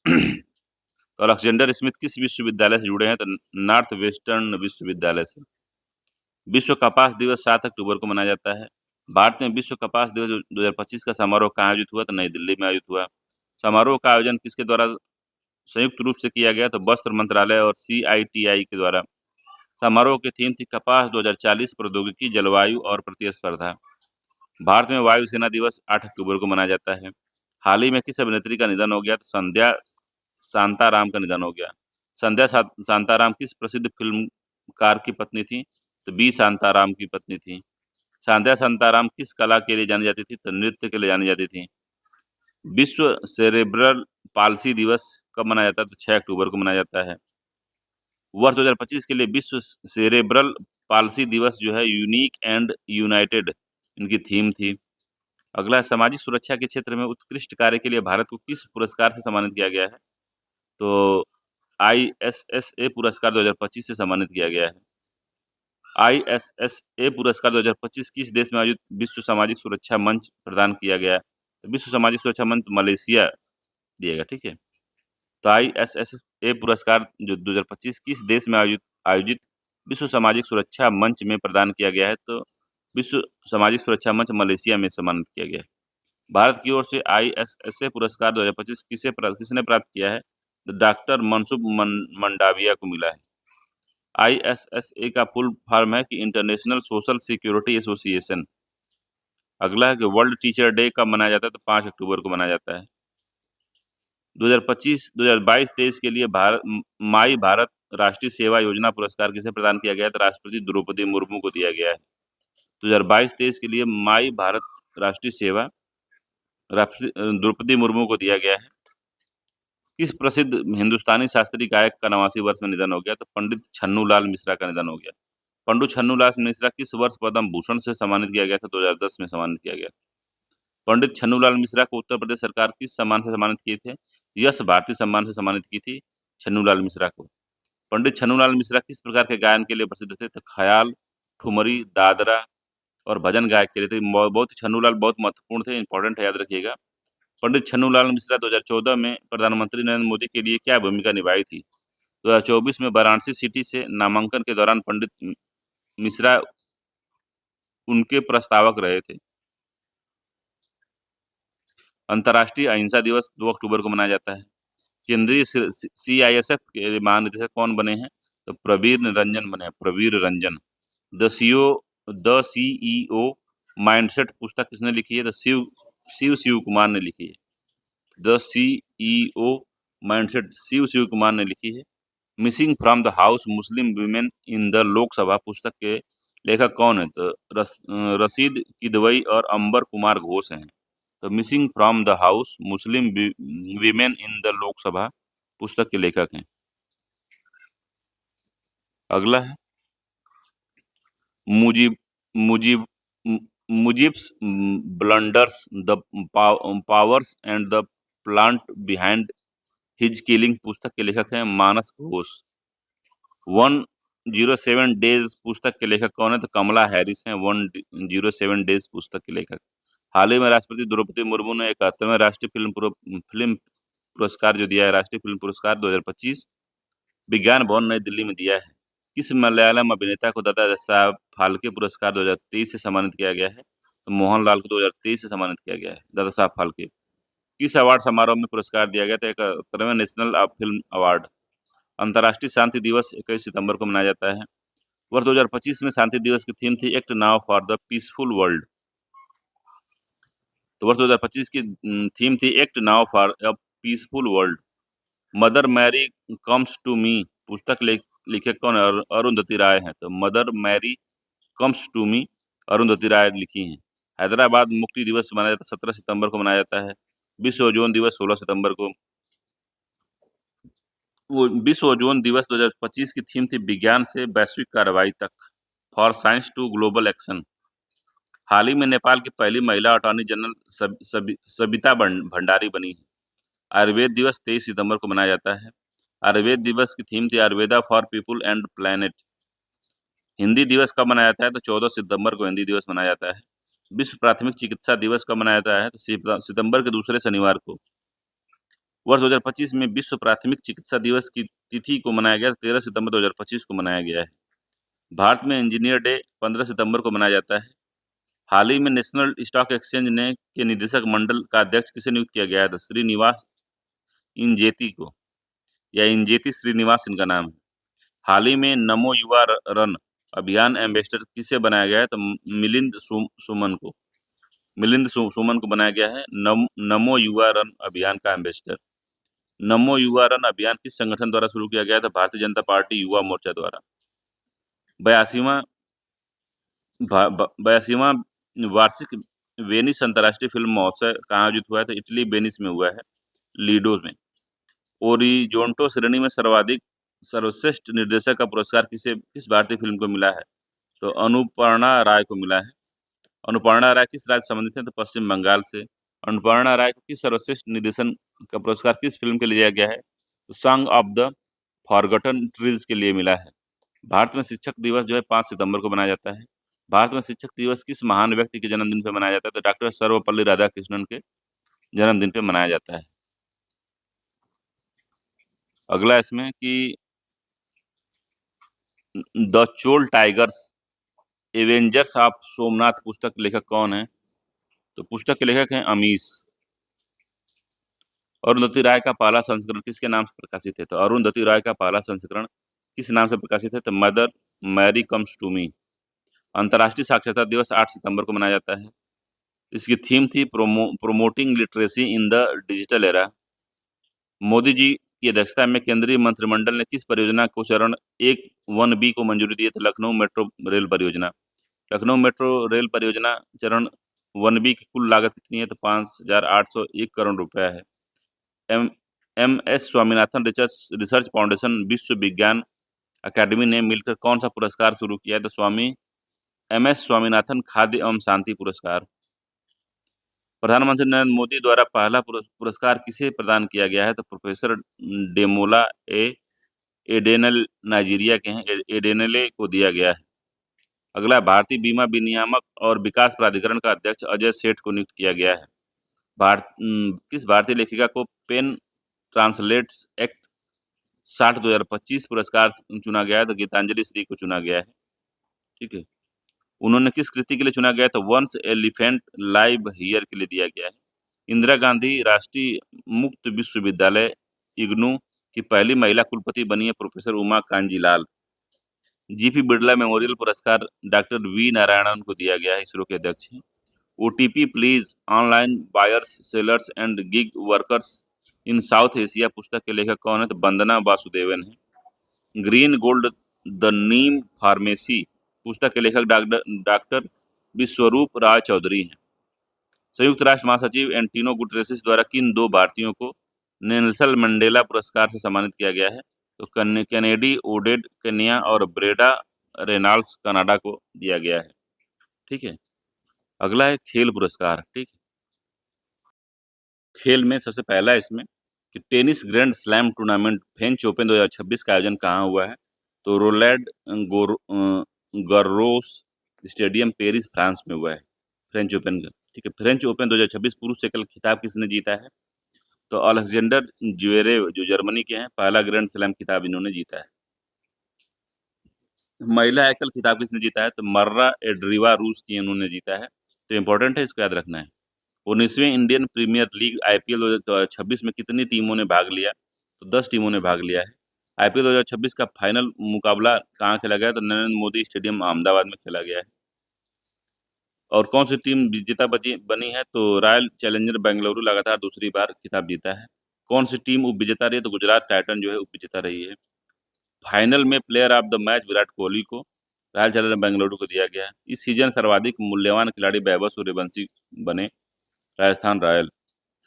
S1: तो अलेक्जेंडर स्मिथ किस विश्वविद्यालय से जुड़े हैं? तो नॉर्थ वेस्टर्न विश्वविद्यालय से। विश्व कपास दिवस 7 अक्टूबर को मनाया जाता है। भारत में विश्व कपास दिवस 2025 का समारोह कहाँ आयोजित हुआ? तो नई दिल्ली में आयोजित हुआ। समारोह का आयोजन किसके द्वारा संयुक्त रूप से किया गया? तो वस्त्र मंत्रालय और CITI के द्वारा। समारोह की थीम थी कपास 2040 प्रौद्योगिकी, जलवायु और प्रतिस्पर्धा। भारत में वायुसेना दिवस 8 अक्टूबर को मनाया जाता है। हाल ही में किस अभिनेत्री का निधन हो गया? तो संध्या शांताराम का निधन हो गया। शांताराम किस प्रसिद्ध फिल्मकार की पत्नी थी? तो बी शांताराम की पत्नी थी। संध्या शांताराम किस कला के लिए जानी जाती थी? तो नृत्य के लिए जानी जाती थी। विश्व सेरेब्रल पाल्सी दिवस कब मनाया जाता है? तो 6 अक्टूबर को मनाया जाता है। वर्ष 2025 के लिए विश्व सेरेब्रल पाल्सी दिवस जो है यूनिक एंड यूनाइटेड इनकी थीम थी। अगला है सामाजिक सुरक्षा के क्षेत्र में उत्कृष्ट कार्य के लिए भारत को किस पुरस्कार से सम्मानित किया गया है? तो ISSA पुरस्कार 2025 से सम्मानित किया गया है। ISSA पुरस्कार 2025 किस देश में आयोजित विश्व सामाजिक सुरक्षा मंच प्रदान किया गया है? तो विश्व सामाजिक सुरक्षा मंच मलेशिया दिएगा। ठीक है, तो ISSA पुरस्कार जो 2025 किस देश में आयोजित आयोजित विश्व सामाजिक सुरक्षा मंच में प्रदान किया गया है? तो विश्व सामाजिक सुरक्षा मंच मलेशिया में सम्मानित किया गया है। भारत की ओर से ISSA पुरस्कार 2025 किसने प्राप्त किया है? तो डॉक्टर मनसुख मंडाविया को मिला है। ISSA का फुल फॉर्म है कि इंटरनेशनल सोशल सिक्योरिटी एसोसिएशन। अगला है कि वर्ल्ड टीचर डे कब मनाया जाता है? तो 5 अक्टूबर को मनाया जाता है। 2022-23 के लिए माई भारत राष्ट्रीय सेवा योजना पुरस्कार किसे प्रदान किया गया है? तो राष्ट्रपति द्रौपदी मुर्मू को दिया गया है। 2022-23 के लिए माई भारत राष्ट्रीय सेवा द्रौपदी मुर्मू को दिया गया है। किस प्रसिद्ध हिंदुस्तानी शास्त्रीय गायक का 89 वर्ष में निधन हो गया? तो पंडित छन्नूलाल मिश्रा का निधन हो गया। पंडित छन्नूलाल मिश्रा किस वर्ष पद्म भूषण से सम्मानित किया गया था? 2010 में सम्मानित किया गया। पंडित छन्नूलाल मिश्रा को उत्तर प्रदेश सरकार किस सम्मान से सम्मानित किए थे? यश भारती सम्मान से सम्मानित की थी छन्नूलाल मिश्रा को। पंडित छन्नूलाल मिश्रा किस प्रकार के गायन के लिए प्रसिद्ध थे? तो ख्याल, ठुमरी, दादरा और भजन गायक के लिए थे। बहुत छन्नूलाल बहुत महत्वपूर्ण थे, इंपॉर्टेंट है, याद रखिएगा। पंडित छन्नूलाल मिश्रा 2014 में प्रधानमंत्री नरेंद्र मोदी के लिए क्या भूमिका निभाई थी? 2024 में वाराणसी सिटी से नामांकन के दौरान पंडित मिश्रा उनके प्रस्तावक रहे थे। अंतर्राष्ट्रीय अहिंसा दिवस 2 अक्टूबर को मनाया जाता है। केंद्रीय CISF के महानिदेशक कौन बने हैं? तो प्रवीर रंजन बने हैं, Pravir Ranjan. The CEO mindset पुस्तक किसने लिखी है? तो शिव कुमार ने लिखी है। The CEO mindset Shiv Kumar ने लिखी है। Missing from the house Muslim women in the Lok Sabha पुस्तक के लेखक कौन है? तो रशीद किदवई और अंबर कुमार घोष हैं। तो missing from the house Muslim women in the Lok Sabha पुस्तक के लेखक हैं। अगला है Mujib Mujib Mujib's blunders the powers and the plant behind his killing पुस्तक के लेखक हैं मानस घोष। 107 डेज पुस्तक के लेखक कौन है? तो कमला हैरिस हैं, 107 डेज पुस्तक के लेखक। हाल ही में राष्ट्रपति द्रौपदी मुर्मू ने 71वें राष्ट्रीय फिल्म पुरस्कार जो दिया है, राष्ट्रीय फिल्म पुरस्कार 2025 विज्ञान भवन नई दिल्ली में दिया है। किस मलयालम अभिनेता को दादा साहब फाल्के पुरस्कार 2023 से सम्मानित किया गया है? तो मोहनलाल को 2023 से सम्मानित किया गया है दादा साहब फाल्के। किस अवार्ड समारोह में पुरस्कार दिया गया था? 71वें नेशनल फिल्म अवार्ड। अंतर्राष्ट्रीय शांति दिवस 21 सितंबर को मनाया जाता है। वर्ष 2025 में शांति दिवस की थीम थी act now for the peaceful world. तो वर्ष 2025 की थीम थी act now for a peaceful world. Mother Mary comes to me पुस्तक लेखक कौन है? अरुंधति राय हैं। तो mother Mary comes to me Arundhati Roy लिखी हैं। हैदराबाद मुक्ति दिवस मनाया जाता है 17 सितंबर को मनाया जाता है। विश्व ओजोन दिवस 16 सितंबर को। वो विश्व ओजोन दिवस 2025 की थीम थी विज्ञान से वैश्विक कार्रवाई तक, for science to global action. हाल ही में नेपाल की पहली महिला अटॉर्नी जनरल सबिता भंडारी बनी है। आयुर्वेद दिवस 23 सितंबर को मनाया जाता है। आयुर्वेद दिवस की थीम थी Ayurveda for people and planet. Hindi दिवस कब मनाया जाता है? तो 14 सितंबर को हिंदी दिवस मनाया जाता है। विश्व प्राथमिक चिकित्सा दिवस कब मनाया जाता है? तो सितंबर के दूसरे शनिवार को। वर्ष 2025 में विश्व प्राथमिक चिकित्सा दिवस की तिथि को मनाया गया 13 सितंबर 2025 को मनाया गया है। भारत में इंजीनियर डे 15 सितंबर को मनाया जाता है। हाल ही में नेशनल स्टॉक एक्सचेंज ने के निदेशक मंडल का अध्यक्ष किसे नियुक्त किया गया है? तो श्रीनिवास इंजेती को, या इंजेती श्रीनिवास इनका नाम है। हाल ही में नमो युवा रन अभियान एम्बेसडर किसे बनाया गया है? तो मिलिंद सुमन को बनाया गया है नमो युवा रन अभियान का एम्बेसडर। नमो युवा रन अभियान किस संगठन द्वारा शुरू किया गया था? भारतीय जनता पार्टी युवा मोर्चा द्वारा। 82वां 82वां वार्षिक वेनिस अंतर्राष्ट्रीय फिल्म महोत्सव कहाँ आयोजित हुआ है? तो इटली वेनिस में हुआ है, लीडो में। ओरिजोंटो श्रेणी में सर्वश्रेष्ठ निर्देशक का पुरस्कार किस भारतीय फिल्म को मिला है? तो अनुपर्णा राय को मिला है। अनुपर्णा राय किस राज्य से संबंधित है? तो पश्चिम बंगाल से। अनुपर्णा राय को किस सर्वश्रेष्ठ निर्देशन का पुरस्कार किस फिल्म के लिए दिया गया है? तो song of the forgotten trees के लिए मिला है। भारत में शिक्षक दिवस जो है 5 सितंबर को मनाया जाता है। भारत में शिक्षक दिवस किस महान व्यक्ति के जन्मदिन पर मनाया जाता है? तो डॉक्टर सर्वपल्ली राधाकृष्णन के जन्मदिन पे मनाया जाता है। अगला इसमें कि the Chola tigers Avengers of Somnath पुस्तक लेखक कौन है? तो पुस्तक के लेखक हैं अमीश। अरुंधति राय का पहला संस्करण किसके नाम से प्रकाशित है? तो अरुंधति राय का पहला संस्करण किस नाम से प्रकाशित है? तो mother Mary comes to me. अंतर्राष्ट्रीय साक्षरता दिवस 8 सितंबर को मनाया जाता है। इसकी थीम थी promoting literacy in the digital era. Modi ji की अध्यक्षता में केंद्रीय मंत्रिमंडल ने किस परियोजना को चरण 1(1)(b) को मंजूरी दी है? तो लखनऊ मेट्रो रेल परियोजना। लखनऊ मेट्रो रेल परियोजना चरण 1B की कुल लागत कितनी है? तो 5,801 करोड़ रुपया है। एम.एस. स्वामीनाथन रिसर्च फाउंडेशन विश्व विज्ञान अकादमी ने मिलकर कौन सा पुरस्कार शुरू किया है? तो एम.एस. स्वामीनाथन खाद्य एवं शांति पुरस्कार। प्रधानमंत्री नरेंद्र मोदी द्वारा पहला पुरस्कार किसे प्रदान किया गया है? तो प्रोफेसर डेमोला एडेनल नाइजीरिया के हैं, एडेनले को दिया गया है। अगला भारतीय बीमा विनियामक और विकास प्राधिकरण का अध्यक्ष अजय सेठ को नियुक्त किया गया है। किस भारतीय लेखिका को पेन ट्रांसलेट्स एक्ट 60 2025 पुरस्कार चुना गया है? तो गीतांजलि श्री को चुना गया है। ठीक है। उन्होंने किस कृति के लिए चुना गया है? तो वंस एलिफेंट लाइव हियर के लिए दिया गया है। इंदिरा गांधी राष्ट्रीय मुक्त विश्वविद्यालय इग्नू की पहली महिला कुलपति बनी है professor Uma Kanjilal. GP Birla memorial पुरस्कार डॉक्टर वी नारायणन को दिया गया है, इसरो के अध्यक्ष हैं। OTP please online buyers sellers and gig workers in south Asia पुस्तक के लेखक कौन है? तो वंदना वासुदेवन है। Green gold the Neem pharmacy पुस्तक के लेखक डॉक्टर विश्वरूप राय चौधरी हैं। संयुक्त राष्ट्र महासचिव एंटीनो गुटरेसिस द्वारा किन 2 भारतीयों को नेल्सन मंडेला पुरस्कार से सम्मानित किया गया है? तो कैनेडी ओडेड केन्या और ब्रेडा रेनॉल्ड्स कनाडा को दिया गया है। ठीक है। अगला है खेल पुरस्कार। ठीक है। खेल में सबसे पहला है इसमें कि tennis grand slam tournament French Open 2026 का आयोजन कहाँ हुआ है? तो Roland Garros stadium Paris France में हुआ है, फ्रेंच ओपन का। ठीक है। फ्रेंच ओपन 2026 पुरुष एकल खिताब किसने जीता है? तो अलेक्जेंडर ज्वेरेव जो जर्मनी के हैं, पहला ग्रैंड स्लैम खिताब इन्होंने जीता है। महिला एकल खिताब किसने जीता है? तो मर्रा एड्रीवा रूस की इन्होंने जीता है। तो इंपॉर्टेंट है, इसको याद रखना है। 19वीं इंडियन प्रीमियर लीग आईपीएल 2026 में कितनी टीमों ने भाग लिया? तो 10 टीमों ने भाग लिया है। आईपीएल 2026 का फाइनल मुकाबला कहाँ खेला गया? तो नरेंद्र मोदी स्टेडियम अहमदाबाद में खेला गया है। और कौन सी टीम विजेता बनी है? तो रॉयल चैलेंजर बेंगलुरु लगातार दूसरी बार खिताब जीता है। कौन सी टीम उपविजेता रही है? तो गुजरात टाइटन जो है उपविजेता रही है। फाइनल में player of the match Virat Kohli को रॉयल चैलेंजर बेंगलुरु को दिया गया है। इस सीजन सर्वाधिक मूल्यवान खिलाड़ी वैभव सूर्यवंशी बने, राजस्थान रॉयल।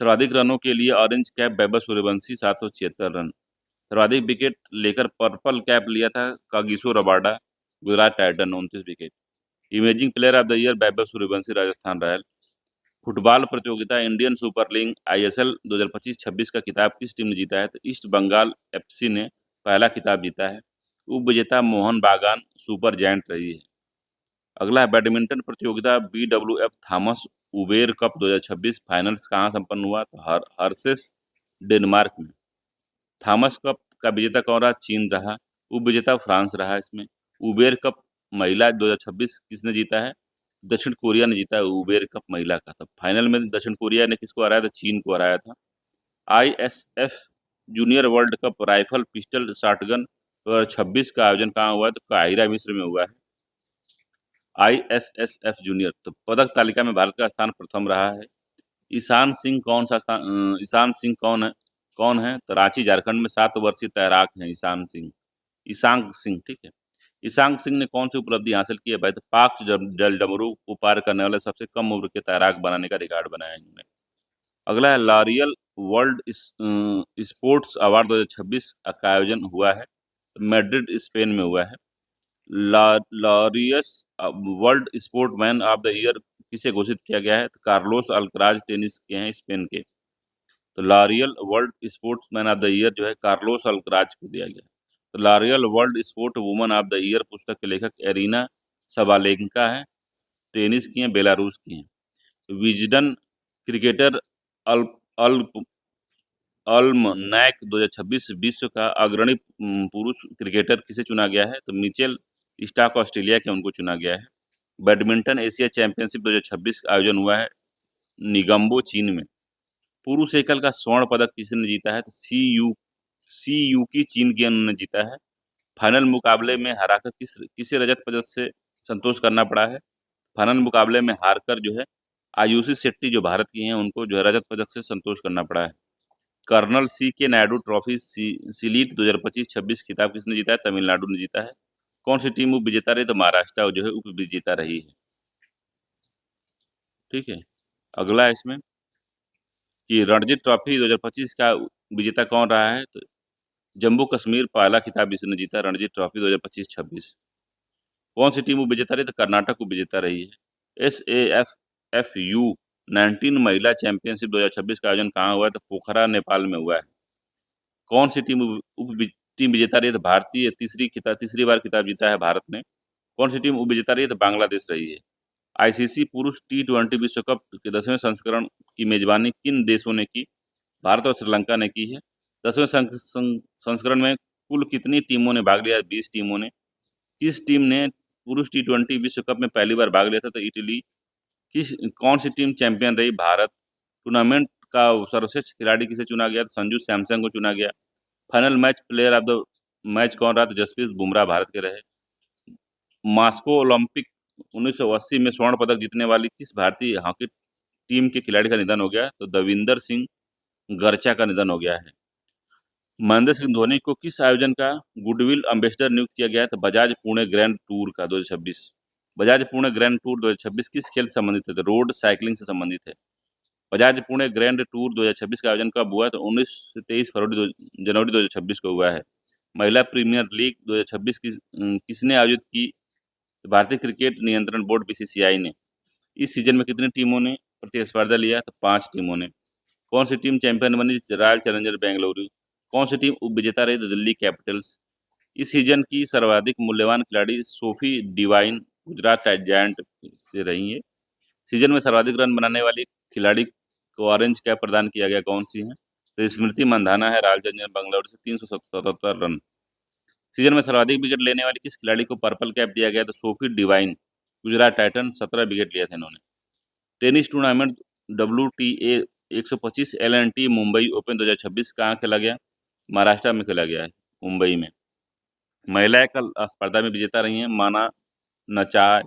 S1: सर्वाधिक रनों के लिए orange cap Vaibhav Suryavanshi 776 run. सर्वाधिक विकेट लेकर पर्पल कैप लिया था Kagiso Rabada, Gujarat Titan 29 wicket. Imaging player of the year Vaibhav Suryavanshi, Rajasthan royal. Football प्रतियोगिता इंडियन सुपर लीग आईएसएल 2025-26 का खिताब किस टीम ने जीता है? तो ईस्ट बंगाल एफसी ने पहला खिताब जीता है। उप विजेता मोहन बागान सुपर जायंट रही है। अगला है बैडमिंटन प्रतियोगिता BWF Thomas Uber cup 2026 finals कहाँ संपन्न हुआ? तो हर्सेस, डेनमार्क में। थॉमस कप का विजेता कौन रहा? चीन रहा। उप विजेता फ्रांस रहा इसमें। उबेर कप महिला 2026 किसने जीता है? दक्षिण कोरिया ने जीता है उबेर कप महिला का। तब फाइनल में दक्षिण कोरिया ने किसको हराया था? चीन को हराया था। ISF junior world cup rifle pistol shotgun 2026 का आयोजन कहाँ हुआ है? तो काहिरा मिस्र में हुआ है। आईएसएसएफ जूनियर, तो पदक तालिका में भारत का स्थान प्रथम रहा है। ईशान सिंह ईशान सिंह कौन है? तो रांची झारखंड में 7 वर्षीय तैराक हैं ईशान सिंह, ईशांक सिंह, ठीक है। ईशांक सिंह ने कौन सी उपलब्धि हासिल की है भाई? तो पाक जलडमरू को पार करने वाले सबसे कम उम्र के तैराक बनाने का रिकॉर्ड बनाया है इन्होंने। अगला है लॉरियल वर्ल्ड स्पोर्ट्स अवार्ड 2026 का आयोजन हुआ है, मैड्रिड स्पेन में हुआ है। Laureus world sportsman of the year किसे घोषित किया गया है? तो कार्लोस अल्कराज टेनिस के हैं स्पेन के। तो L'Oréal world sportsman of the year जो है कार्लोस अल्कराज को दिया गया। तो L'Oréal world sport woman of the year पुस्तक के लेखक एरिना सबालेंका है, टेनिस की हैं, बेलारूस की हैं। विजडन क्रिकेटर अल अल्प अल्मनैक 2026 विश्व का अग्रणी पुरुष क्रिकेटर किसे चुना गया है? तो मिचेल स्टार्क ऑस्ट्रेलिया के, उनको चुना गया है। बैडमिंटन एशिया चैंपियनशिप 2026 का आयोजन हुआ है निगम्बो, चीन में। पुरुष एकल का स्वर्ण पदक किसने जीता है? तो सी यू की, चीन की उन्होंने जीता है। फाइनल मुकाबले में हराकर किसे रजत पदक से संतोष करना पड़ा है? फाइनल मुकाबले में हारकर जो है आयुषी शेट्टी जो भारत की हैं, उनको जो है रजत पदक से संतोष करना पड़ा है। कर्नल सी के नायडू ट्रॉफी सीलीट 2025-26 खिताब किसने जीता है? तमिलनाडु ने जीता है। कौन सी टीम उप विजेता रही? तो महाराष्ट्र जो है उप विजेता रही है, ठीक है। अगला है इसमें कि रणजी ट्रॉफी 2025 का विजेता कौन रहा है? तो जम्मू कश्मीर पहला खिताब इसने जीता रणजी ट्रॉफी 2025-26। कौन सी टीम उप विजेता रही? तो कर्नाटक उप विजेता रही है। SAFFU 19 महिला चैंपियनशिप 2026 का आयोजन कहाँ हुआ है? तो पोखरा, नेपाल में हुआ है। कौन सी टीम विजेता रही है? तो भारतीय तीसरी बार खिताब जीता है भारत ने। कौन सी टीम उप विजेता रही है? तो बांग्लादेश रही है। आईसीसी पुरुष T20 विश्व कप के 10वें संस्करण की मेजबानी किन देशों ने की? भारत और श्रीलंका ने की है। 10वें संस्करण में कुल कितनी टीमों ने भाग लिया? 20 टीमों ने। किस टीम ने पुरुष T20 विश्व कप में पहली बार भाग लिया था? तो इटली। कौन सी टीम चैंपियन रही? भारत। टूर्नामेंट का सर्वश्रेष्ठ खिलाड़ी किसे चुना गया? तो संजू सैमसन को चुना गया। Final match player of the match कौन रहा? तो जसप्रीत बुमराह भारत के रहे। मॉस्को ओलंपिक 1980 में स्वर्ण पदक जीतने वाली किस भारतीय हॉकी टीम के खिलाड़ी का निधन हो गया? तो दविंदर सिंह गर्चा का निधन हो गया है। महेंद्र सिंह धोनी को किस आयोजन का गुडविल एम्बेसडर नियुक्त किया गया है? तो बजाज पुणे ग्रैंड टूर का 2026। बजाज पुणे ग्रैंड टूर 2026 किस खेल से संबंधित है? तो रोड साइकिलिंग से संबंधित है। बजाज पुणे ग्रैंड टूर 2026 का आयोजन कब हुआ है? तो 19 से 23 जनवरी 2026 को हुआ है। महिला प्रीमियर लीग 2026 किसने आयोजित की? तो भारतीय क्रिकेट नियंत्रण बोर्ड बीसीसीआई ने। इस सीजन में कितनी टीमों ने प्रतिस्पर्धा लिया? तो 5 टीमों ने। कौन सी टीम चैंपियन बनी? Royal challenger Bengaluru. कौन सी टीम उप विजेता रही? तो दिल्ली कैपिटल्स। इस सीजन की सर्वाधिक मूल्यवान खिलाड़ी सोफी डिवाइन गुजरात जायंट से रही है। सीजन में सर्वाधिक रन बनाने वाली खिलाड़ी को ऑरेंज कैप प्रदान किया गया, कौन सी है? तो स्मृति मंधाना है, रॉयल चैलेंजर बेंगलुरु से 377 रन। सीजन में सर्वाधिक विकेट लेने वाली किस खिलाड़ी को पर्पल कैप दिया गया? तो Sophie Devine, Gujarat Titan, 17 wicket लिए थे इन्होंने। Tennis tournament WTA 125 LNT Mumbai open 2026 कहाँ खेला गया? महाराष्ट्र में खेला गया है, मुंबई में। महिला एकल स्पर्धा में विजेता रही हैं माना नचाय,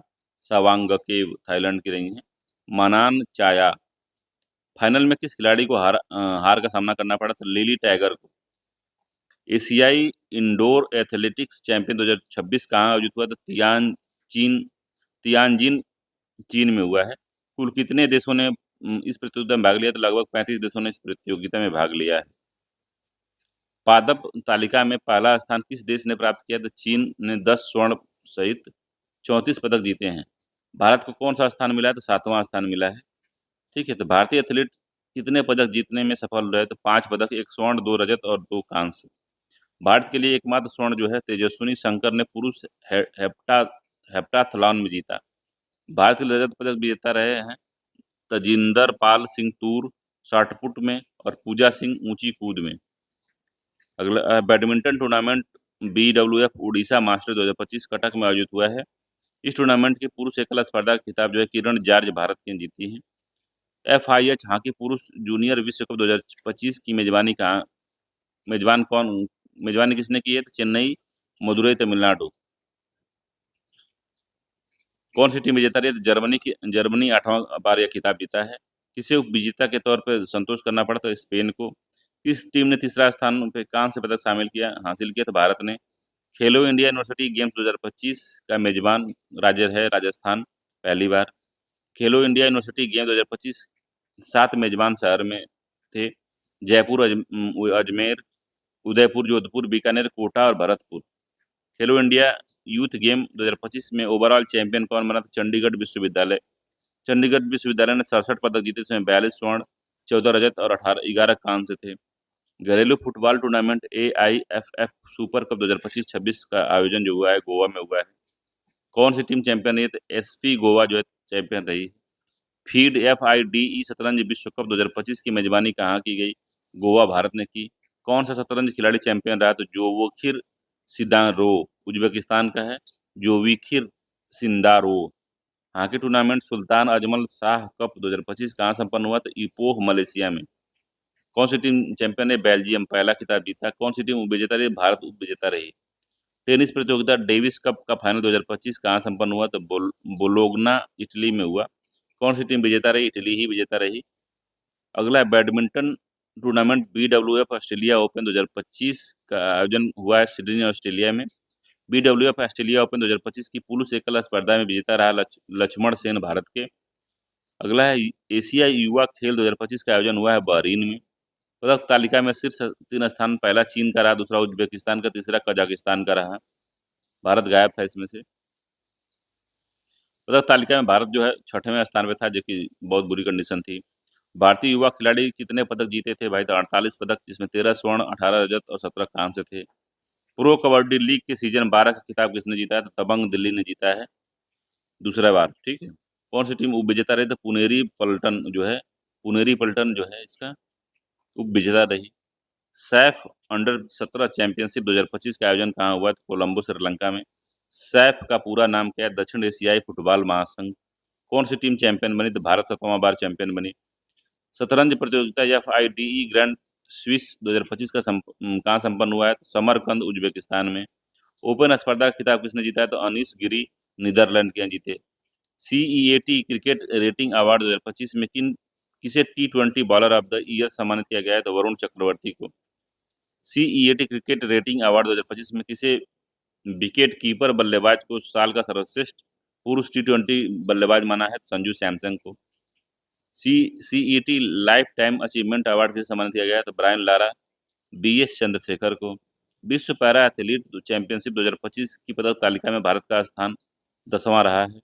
S1: सावांगकेव थाईलैंड की रही हैं। मनान चाया, फाइनल में किस खिलाड़ी को हार का सामना करना पड़ा? तो लिली टैगर को। एशियाई इंडोर एथलेटिक्स चैंपियन 2026 कहाँ आयोजित हुआ? तो तियानजिन चीन में हुआ है। कुल कितने देशों ने इस प्रतियोगिता में भाग लिया? तो लगभग 35 देशों ने इस प्रतियोगिता में भाग लिया है। पादप तालिका में पहला स्थान किस देश ने प्राप्त किया? तो चीन ने 10 स्वर्ण सहित 34 पदक जीते हैं। भारत को कौन सा स्थान मिला है? तो 7वां स्थान मिला है। ठीक है, तो भारतीय एथलीट कितने पदक जीतने में सफल रहे? तो 5 पदक, 1 स्वर्ण, 2 रजत और 2 कांस्य। भारत के लिए एकमात्र स्वर्ण जो है तेजस्विनी शंकर ने पुरुष हेप्टाथलॉन में जीता। भारत के लिए रजत पदक विजेता रहे हैं तजिंदर पाल सिंह तूर शॉटपुट में और पूजा सिंह ऊंची कूद में। अगला badminton tournament BWF Orissa master 2025 Cuttack में आयोजित हुआ है। इस टूर्नामेंट की पुरुष एकल स्पर्धा का खिताब जो है किरण जॉर्ज भारत की ने जीती है। FIH हॉकी पुरुष जूनियर विश्व कप 2025 की मेजबान कौन मेजबानी किसने की है? तो चेन्नई, मदुरई, तमिलनाडु। कौन सी टीम विजेता रही है? तो जर्मनी 8वां बार यह खिताब जीता है। किसे उप विजेता के तौर पर संतोष करना पड़ा? तो स्पेन को। किस टीम ने तीसरा स्थान पे कांस्य पदक हासिल किया? तो भारत ने। खेलो इंडिया यूनिवर्सिटी गेम्स 2025 का मेजबान राज्य है राजस्थान, पहली बार। खेलो इंडिया यूनिवर्सिटी गेम 2025 7 मेजबान शहर में थे। जयपुर, अजमेर, उदयपुर, जोधपुर, बीकानेर, कोटा और भरतपुर। खेलो इंडिया यूथ गेम 2025 में ओवरऑल चैंपियन कौन बना? तो चंडीगढ़ विश्वविद्यालय। चंडीगढ़ विश्वविद्यालय ने 67 पदक जीते, इसमें 42 स्वर्ण, 14 रजत और 11 कांस्य थे। घरेलू football tournament AIFF super cup 2025-26 का आयोजन जो हुआ है गोवा में हुआ है। कौन सी टीम चैंपियन रही है? तो SP गोवा जो है चैंपियन रही। फीड FIDE शतरंज विश्व कप 2025 की मेजबानी कहाँ की गई? गोवा, भारत ने की। कौन सा शतरंज खिलाड़ी चैंपियन रहा? तो जोवोखिर सिदारोव उज्बेकिस्तान का है। जोविखिर सिंदारोव। हॉकी टूर्नामेंट सुल्तान अजमल शाह कप 2025 कहाँ संपन्न हुआ? तो इपोह, मलेशिया में। कौन सी टीम चैंपियन है? बेल्जियम, पहला खिताब जीता। कौन सी टीम उपविजेता रही? भारत उपविजेता रही। टेनिस प्रतियोगिता डेविस कप का फाइनल 2025 कहाँ संपन्न हुआ? तो बोलोग्ना, इटली में हुआ। कौन सी टीम विजेता रही? इटली ही विजेता रही। अगला है badminton tournament BWF Australia open 2025 का आयोजन हुआ है सिडनी, ऑस्ट्रेलिया में। BWF ऑस्ट्रेलिया ओपन 2025 की पुरुष एकल स्पर्धा में विजेता रहा लक्ष्मण सेन, भारत के। अगला है एशिया युवा खेल 2025 का आयोजन हुआ है बहरीन में। पदक तालिका में शीर्ष 3 स्थान पहला चीन का रहा, दूसरा उज्बेकिस्तान का, तीसरा कजाकिस्तान का रहा। भारत गायब था इसमें से। पदक तालिका में भारत जो है 6वें स्थान पे था, जो कि बहुत बुरी कंडीशन थी। भारतीय युवा खिलाड़ी कितने पदक जीते थे भाई? तो 48 पदक, जिसमें 13 स्वर्ण, 18 रजत और 17 कांस्य थे। प्रो कबड्डी लीग के सीजन 12 का खिताब किसने जीता है? तो दबंग दिल्ली ने जीता है दूसरा बार। ठीक है, कौन सी टीम उप विजेता रही? तो पुनेरी पल्टन जो है इसका उप विजेता रही। सैफ अंडर 17 चैंपियनशिप 2025 का आयोजन कहाँ हुआ? तो कोलंबो, श्रीलंका में। सैफ का पूरा नाम क्या है? दक्षिण एशियाई फुटबॉल महासंघ। कौन सी टीम चैंपियन बनी? तो भारत 7वां बार चैंपियन बनी। शतरंज प्रतियोगिता FIDE ग्रैंड स्विस 2025 का कहाँ संपन्न हुआ है? तो समरकंद, उज्बेकिस्तान में। ओपन स्पर्धा का खिताब किसने जीता है? तो अनीस गिरी, नीदरलैंड के यहाँ जीते। CEAT क्रिकेट रेटिंग अवार्ड 2025 में किसे T20 bowler of the year सम्मानित किया गया है? तो वरुण चक्रवर्ती को। CEAT क्रिकेट रेटिंग अवार्ड 2025 में किसे विकेट कीपर बल्लेबाज को साल का सर्वश्रेष्ठ पुरुष T20 बल्लेबाज माना है? तो संजू सैमसन को। CET life time achievement award किसे सम्मानित किया गया है? तो ब्रायन लारा, BS चंद्रशेखर को। विश्व पैरा एथलीट चैंपियनशिप 2025 की पदक तालिका में भारत का स्थान 10वां रहा है।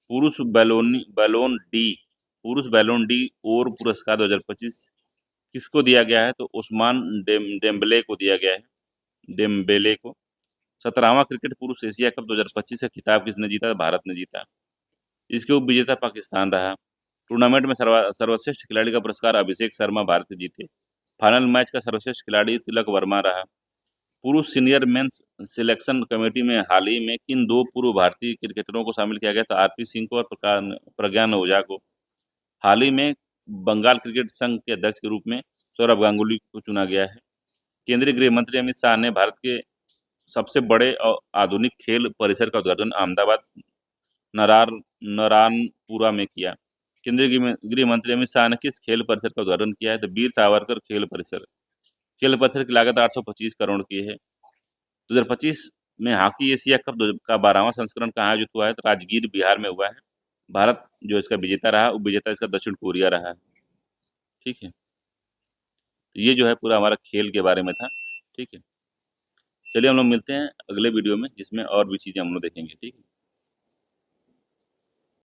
S1: पुरुष बैलोन डी और पुरस्कार 2025 किसको दिया गया है? तो उस्मान डेम्बले को दिया गया है, डेम्बेले को। 17वां क्रिकेट पुरुष एशिया कप 2025 का खिताब किसने जीता? भारत ने जीता। इसके उप विजेता पाकिस्तान रहा। टूर्नामेंट में सर्वश्रेष्ठ खिलाड़ी का पुरस्कार अभिषेक शर्मा, भारत के जीते। फाइनल मैच का सर्वश्रेष्ठ खिलाड़ी तिलक वर्मा रहा। पुरुष सीनियर मेंस सिलेक्शन कमेटी में हाल ही में किन 2 पूर्व भारतीय क्रिकेटरों को शामिल किया गया? तो RP सिंह को और प्रज्ञान ओझा को। हाल ही में बंगाल क्रिकेट संघ के अध्यक्ष के रूप में सौरभ गांगुली को चुना गया है। केंद्रीय गृह मंत्री अमित शाह ने भारत के सबसे बड़े और आधुनिक खेल परिसर का उद्घाटन अहमदाबाद नारायणपुरा में किया। केंद्रीय गृह मंत्री अमित शाह ने किस खेल परिसर का उद्घाटन किया है? तो वीर सावरकर खेल परिसर। खेल परिसर की लागत 825 करोड़ की है। 2025 में हॉकी एशिया कप का 12वां संस्करण कहाँ आयोजित हुआ है? तो राजगीर बिहार में हुआ है। भारत जो इसका विजेता रहा, उपविजेता इसका दक्षिण कोरिया रहा है। ठीक है, तो ये जो है पूरा हमारा खेल के बारे में था। ठीक है, चलिए हम लोग मिलते हैं अगले वीडियो में, जिसमें और भी चीज़ें हम लोग देखेंगे। ठीक है।